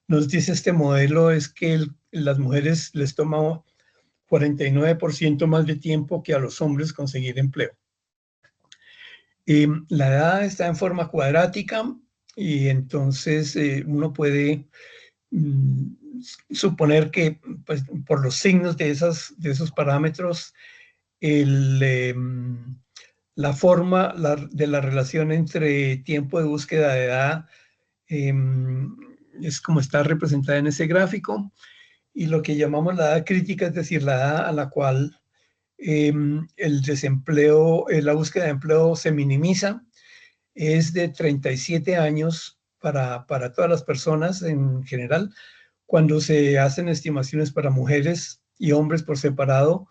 nos dice este modelo, es que las mujeres les toma 49% más de tiempo que a los hombres conseguir empleo. La edad está en forma cuadrática, y entonces uno puede suponer que, pues, por los signos de esos parámetros, la forma de la relación entre tiempo de búsqueda de edad es como está representada en ese gráfico, y lo que llamamos la edad crítica, es decir, la edad a la cual el desempleo, la búsqueda de empleo se minimiza, es de 37 años para todas las personas en general. Cuando se hacen estimaciones para mujeres y hombres por separado,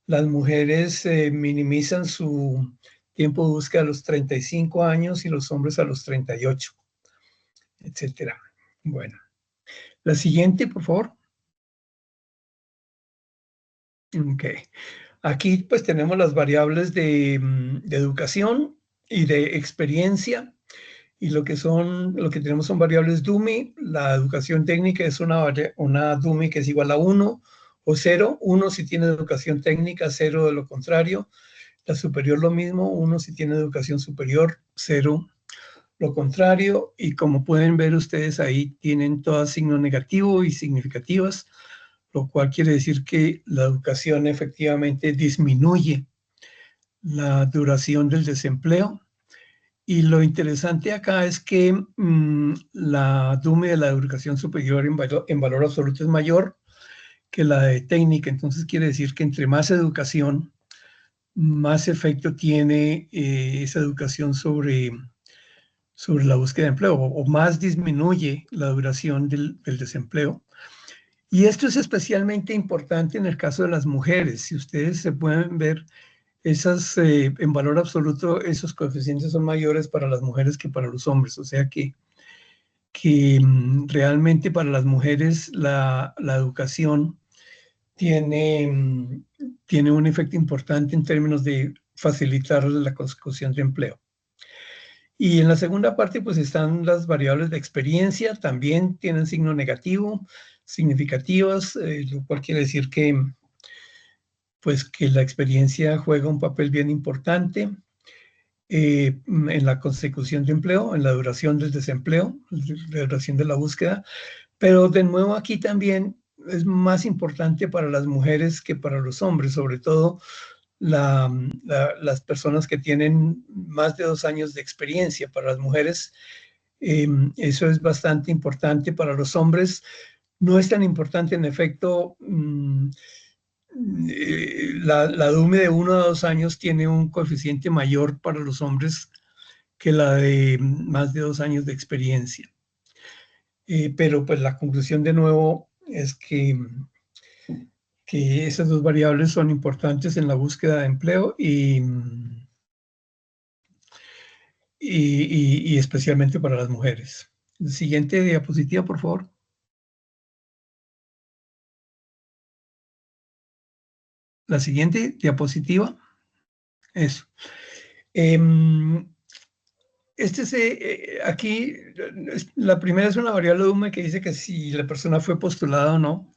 las mujeres minimizan su tiempo de búsqueda a los 35 años y los hombres a los 38, etcétera. Bueno, la siguiente, por favor. Ok. Aquí pues tenemos las variables de educación y de experiencia, y lo que tenemos son variables DUMI. La educación técnica es una DUMI que es igual a 1 o 0. 1 si tiene educación técnica, 0 de lo contrario. La superior lo mismo, 1 si tiene educación superior, 0 lo contrario. Y como pueden ver ustedes ahí, tienen todas signo negativo y significativas, lo cual quiere decir que la educación efectivamente disminuye la duración del desempleo. Y lo interesante acá es que la DUME de la educación superior en valor absoluto es mayor que la de técnica. Entonces quiere decir que entre más educación, más efecto tiene esa educación sobre la búsqueda de empleo, o más disminuye la duración del desempleo. Y esto es especialmente importante en el caso de las mujeres. Si ustedes se pueden ver, en valor absoluto, esos coeficientes son mayores para las mujeres que para los hombres. O sea que realmente para las mujeres la educación tiene un efecto importante en términos de facilitar la consecución de empleo. Y en la segunda parte pues están las variables de experiencia, también tienen signo negativo, significativas, lo cual quiere decir que la experiencia juega un papel bien importante en la consecución de empleo, en la duración del desempleo, la duración de la búsqueda. Pero de nuevo aquí también es más importante para las mujeres que para los hombres, sobre todo las personas que tienen más de 2 años de experiencia. Para las mujeres eso es bastante importante. Para los hombres no es tan importante. En efecto, la DUME de 1 a 2 años tiene un coeficiente mayor para los hombres que la de más de 2 años de experiencia. Pero pues la conclusión de nuevo es que esas dos variables son importantes en la búsqueda de empleo y especialmente para las mujeres. Siguiente diapositiva, por favor. La siguiente diapositiva. Eso. Aquí, la primera es una variable DUME que dice que si la persona fue postulada o no,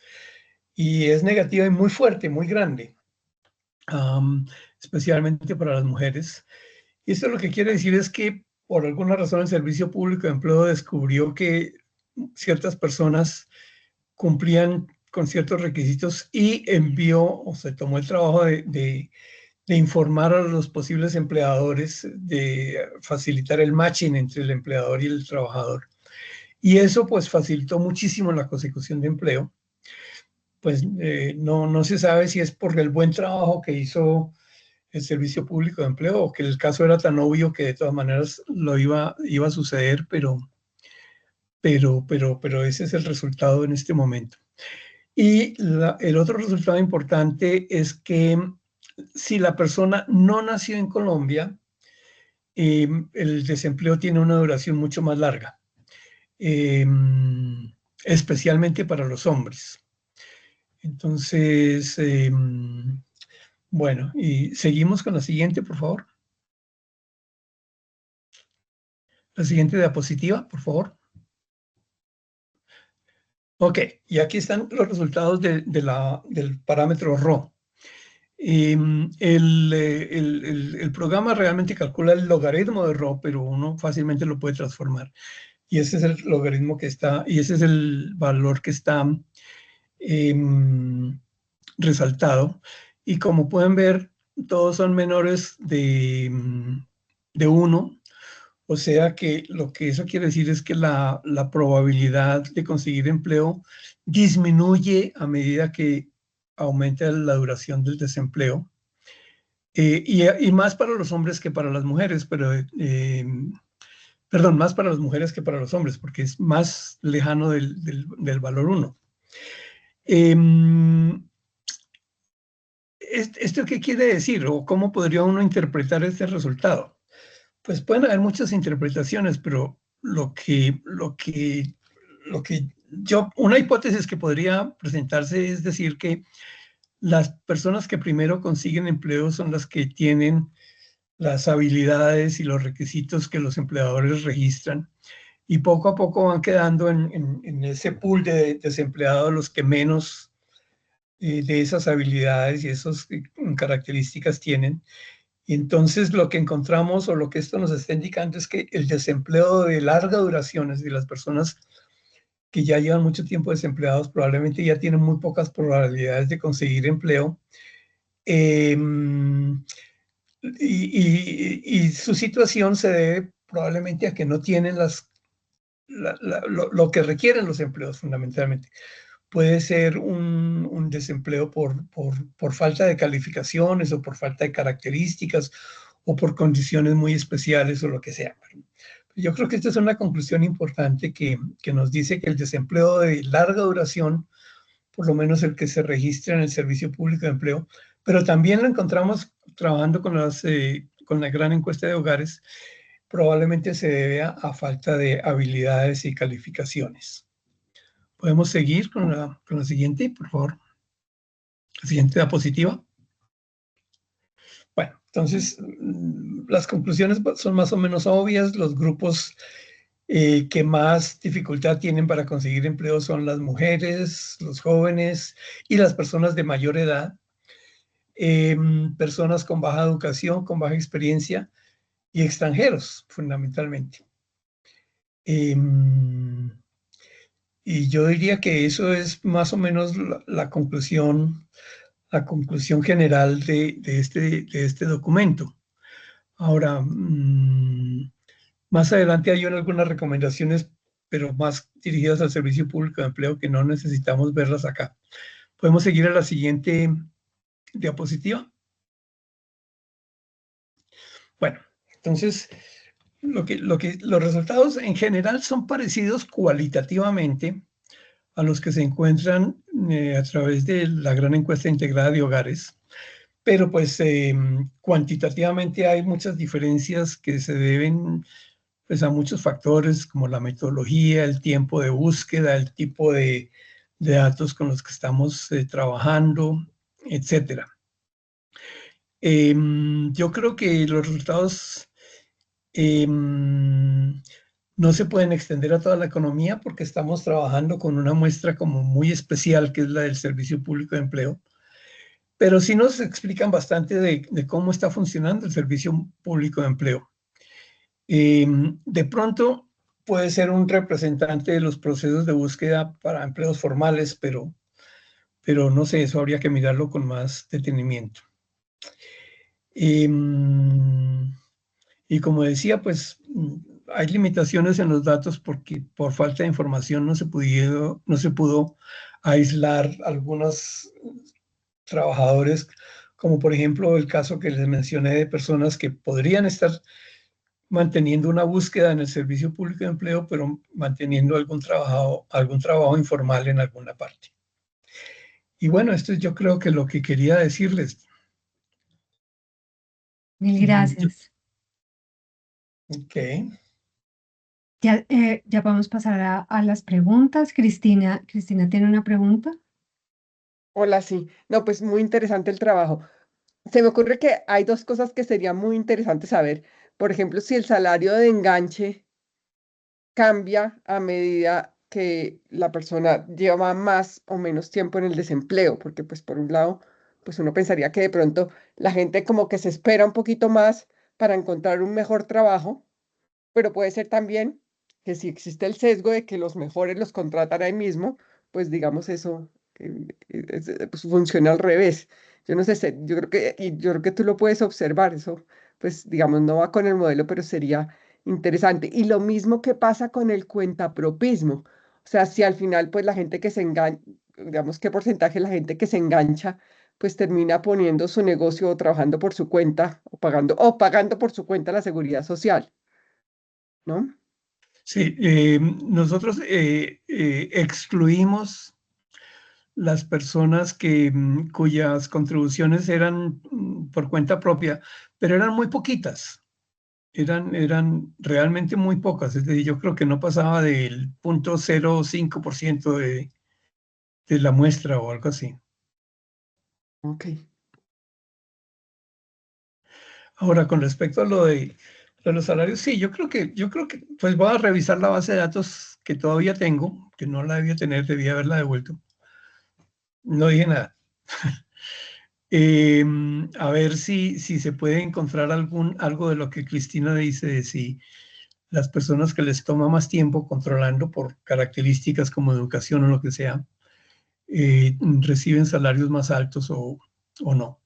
y es negativa y muy fuerte, muy grande, especialmente para las mujeres. Y esto lo que quiere decir es que por alguna razón el Servicio Público de Empleo descubrió que ciertas personas cumplían con ciertos requisitos y envió, o se tomó el trabajo de informar a los posibles empleadores, de facilitar el matching entre el empleador y el trabajador. Y eso pues facilitó muchísimo la consecución de empleo. Pues no se sabe si es por el buen trabajo que hizo el Servicio Público de Empleo o que el caso era tan obvio que de todas maneras lo iba a suceder, pero ese es el resultado en este momento. Y el otro resultado importante es que si la persona no nació en Colombia, el desempleo tiene una duración mucho más larga, especialmente para los hombres. Entonces, bueno, y seguimos con la siguiente, por favor. La siguiente diapositiva, por favor. Ok, y aquí están los resultados del parámetro RO. El programa realmente calcula el logaritmo de RO, pero uno fácilmente lo puede transformar. Y ese es el logaritmo que está, y ese es el valor que está resaltado. Y como pueden ver, todos son menores de 1. O sea que lo que eso quiere decir es que la probabilidad de conseguir empleo disminuye a medida que aumenta la duración del desempleo. y más para los hombres que para las mujeres, pero perdón, más para las mujeres que para los hombres, porque es más lejano del valor 1. ¿Esto qué quiere decir? ¿O cómo podría uno interpretar este resultado? Pues pueden haber muchas interpretaciones, pero una hipótesis que podría presentarse es decir que las personas que primero consiguen empleo son las que tienen las habilidades y los requisitos que los empleadores registran, y poco a poco van quedando en ese pool de desempleados los que menos de esas habilidades y esas características tienen. Y entonces lo que encontramos, o lo que esto nos está indicando, es que el desempleo de larga duración, es decir, las personas que ya llevan mucho tiempo desempleados, probablemente ya tienen muy pocas probabilidades de conseguir empleo. Eh, y su situación se debe probablemente a que no tienen lo que requieren los empleos, fundamentalmente. Puede ser un desempleo por falta de calificaciones, o por falta de características, o por condiciones muy especiales, o lo que sea. Yo creo que esta es una conclusión importante que nos dice que el desempleo de larga duración, por lo menos el que se registra en el Servicio Público de Empleo, pero también lo encontramos trabajando con la gran encuesta de hogares, probablemente se debe a falta de habilidades y calificaciones. ¿Podemos seguir con la siguiente, por favor? La siguiente diapositiva. Bueno, entonces las conclusiones son más o menos obvias. Los grupos que más dificultad tienen para conseguir empleo son las mujeres, los jóvenes y las personas de mayor edad. Personas con baja educación, con baja experiencia, y extranjeros, fundamentalmente. Y yo diría que eso es más o menos la conclusión general de este documento. Ahora, más adelante hay algunas recomendaciones, pero más dirigidas al Servicio Público de Empleo, que no necesitamos verlas acá. Podemos seguir a la siguiente diapositiva. Bueno, entonces, los resultados en general son parecidos cualitativamente a los que se encuentran a través de la gran encuesta integrada de hogares, pero pues cuantitativamente hay muchas diferencias que se deben pues a muchos factores, como la metodología, el tiempo de búsqueda, el tipo de datos con los que estamos trabajando, etcétera. Yo creo que los resultados no se pueden extender a toda la economía, porque estamos trabajando con una muestra como muy especial, que es la del Servicio Público de Empleo, pero sí nos explican bastante de cómo está funcionando el Servicio Público de Empleo. De pronto puede ser un representante de los procesos de búsqueda para empleos formales, pero no sé, eso habría que mirarlo con más detenimiento. Y como decía, pues hay limitaciones en los datos, porque por falta de información no se pudo aislar algunos trabajadores, como por ejemplo el caso que les mencioné de personas que podrían estar manteniendo una búsqueda en el Servicio Público de Empleo, pero manteniendo algún trabajo informal en alguna parte. Y bueno, esto es, yo creo, que lo que quería decirles. Mil gracias. Ok. Ya podemos pasar a las preguntas. Cristina tiene una pregunta. Hola, sí. No, pues muy interesante el trabajo. Se me ocurre que hay dos cosas que sería muy interesante saber. Por ejemplo, si el salario de enganche cambia a medida que la persona lleva más o menos tiempo en el desempleo, porque pues por un lado, pues uno pensaría que de pronto la gente como que se espera un poquito más para encontrar un mejor trabajo, pero puede ser también que si existe el sesgo de que los mejores los contratan ahí mismo, pues digamos eso pues funciona al revés. Yo no sé, yo creo que tú lo puedes observar, eso pues digamos no va con el modelo, pero sería interesante. Y lo mismo que pasa con el cuentapropismo. O sea, si al final pues la gente que se engancha, digamos qué porcentaje de la gente que se engancha pues termina poniendo su negocio o trabajando por su cuenta o pagando por su cuenta la seguridad social, ¿no? Sí, nosotros excluimos las personas cuyas contribuciones eran por cuenta propia, pero eran muy poquitas, eran realmente muy pocas. Es decir, yo creo que no pasaba del 0.05% de la muestra o algo así. Ok. Ahora, con respecto a lo de los salarios, sí, yo creo que, pues voy a revisar la base de datos que todavía tengo, que no la debía tener, debía haberla devuelto. No dije nada. A ver si se puede encontrar algo de lo que Cristina dice, de si las personas que les toma más tiempo controlando por características como educación o lo que sea, reciben salarios más altos o no.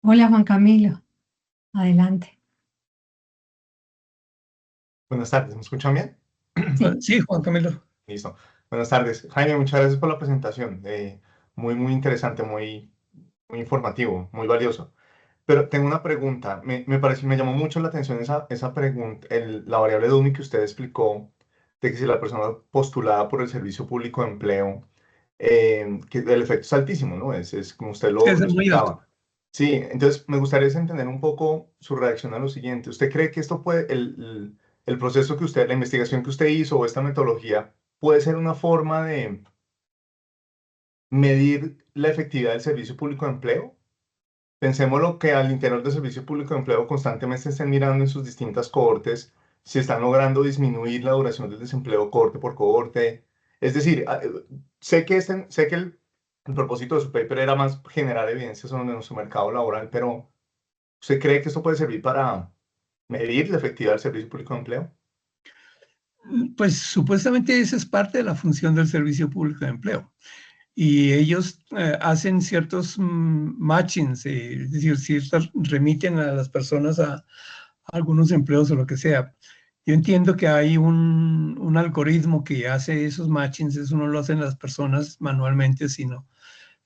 Hola Juan Camilo, adelante. Buenas tardes, ¿me escuchan bien? Sí. Sí, Juan Camilo. Listo. Buenas tardes. Jaime, muchas gracias por la presentación. Muy interesante, muy informativo, muy valioso. Pero tengo una pregunta. Me llamó mucho la atención esa pregunta, la variable DUNI que usted explicó, de que si la persona postulada por el Servicio Público de Empleo, que el efecto es altísimo, ¿no? Es como usted Sí, lo es muy alto. explicaba. Sí, entonces me gustaría entender un poco su reacción a lo siguiente. ¿Usted cree que esto puede, el proceso que usted, la investigación que usted hizo o esta metodología puede ser una forma de medir la efectividad del servicio público de empleo? Pensémoslo que al interior del servicio público de empleo constantemente estén mirando en sus distintas cohortes si están logrando disminuir la duración del desempleo cohorte por cohorte. Es decir, sé que el propósito de su paper era más generar evidencias sobre nuestro mercado laboral, pero ¿usted cree que esto puede servir para medir la efectividad del servicio público de empleo? Pues supuestamente esa es parte de la función del Servicio Público de Empleo. Y ellos hacen ciertos matchings, es decir, remiten a las personas a algunos empleos o lo que sea. Yo entiendo que hay un algoritmo que hace esos matchings, eso no lo hacen las personas manualmente, sino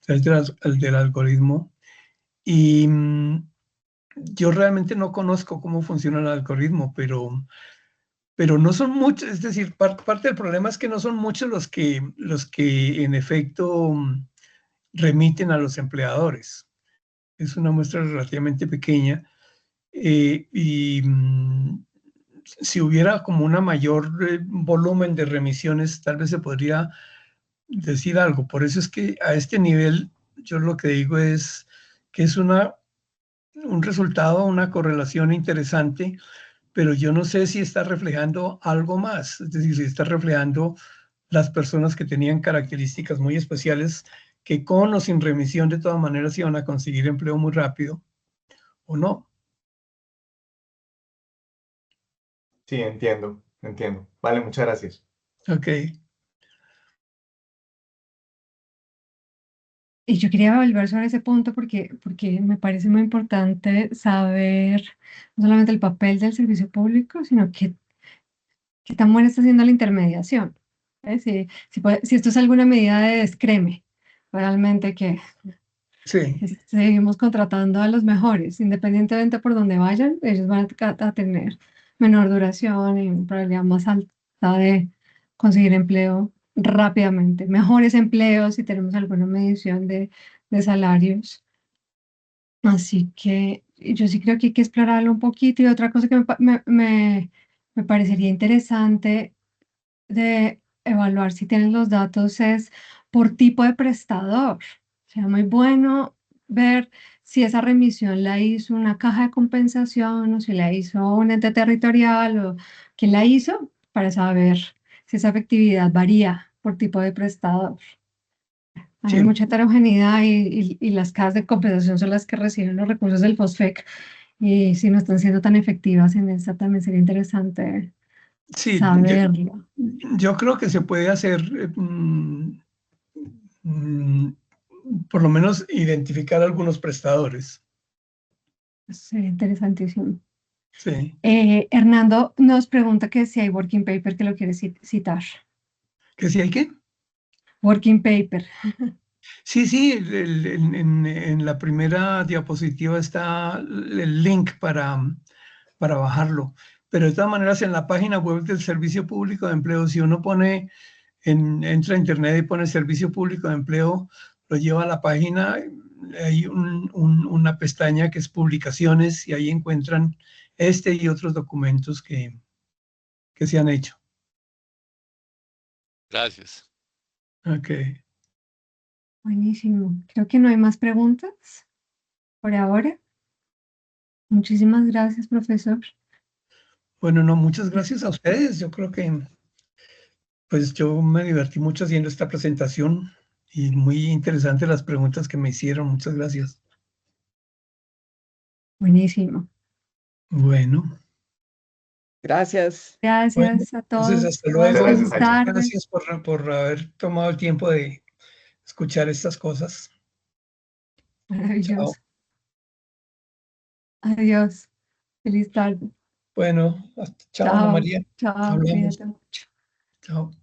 el del algoritmo. Y yo realmente no conozco cómo funciona el algoritmo, pero no son muchos, es decir, parte del problema es que no son muchos los que en efecto remiten a los empleadores. Es una muestra relativamente pequeña y si hubiera como una mayor volumen de remisiones, tal vez se podría decir algo. Por eso es que a este nivel yo lo que digo es que es un resultado, una correlación interesante, pero yo no sé si está reflejando algo más, es decir, si está reflejando las personas que tenían características muy especiales que con o sin remisión de todas maneras iban a conseguir empleo muy rápido o no. Sí, entiendo. Vale, muchas gracias. Ok. Y yo quería volver sobre ese punto porque me parece muy importante saber no solamente el papel del servicio público, sino qué tan buena está siendo la intermediación. Si esto es alguna medida de descreme, realmente Sí, que seguimos contratando a los mejores, independientemente por donde vayan, ellos van a tener menor duración y una probabilidad más alta de conseguir empleo rápidamente, mejores empleos si tenemos alguna medición de salarios. Así que yo sí creo que hay que explorarlo un poquito. Y otra cosa que me parecería interesante de evaluar si tienes los datos es por tipo de prestador. O sea, muy bueno ver si esa remisión la hizo una caja de compensación o si la hizo un ente territorial o quién la hizo para saber si esa efectividad varía por tipo de prestador. Hay sí, mucha heterogeneidad y las cajas de compensación son las que reciben los recursos del FOSFEC. Y si no están siendo tan efectivas en esta, también sería interesante sí. saberlo. Yo creo que se puede hacer, mm, por lo menos identificar algunos prestadores. Sería interesantísimo. Sí. Hernando nos pregunta que si hay working paper que lo quiere citar. ¿Que si hay qué? working paper. Sí, sí, en la primera diapositiva está el link para bajarlo. Pero de todas maneras, en la página web del Servicio Público de Empleo, si uno entra a internet y pone Servicio Público de Empleo, lo lleva a la página, hay una pestaña que es Publicaciones y ahí encuentran este y otros documentos que se han hecho. Gracias. Ok. Buenísimo. Creo que no hay más preguntas por ahora. Muchísimas gracias, profesor. Bueno, no, muchas gracias a ustedes. Yo creo que pues yo me divertí mucho haciendo esta presentación y muy interesantes las preguntas que me hicieron. Muchas gracias. Buenísimo. Bueno, Gracias. Gracias a entonces todos. hasta Muchas luego. gracias, Buenas Jaime. tardes. Gracias por haber tomado el tiempo de escuchar estas cosas. Maravilloso. Chao. Adiós. Feliz tarde. Bueno, chao, Ana Chao. María. Chao. Hablamos. Cuídate mucho. Chao.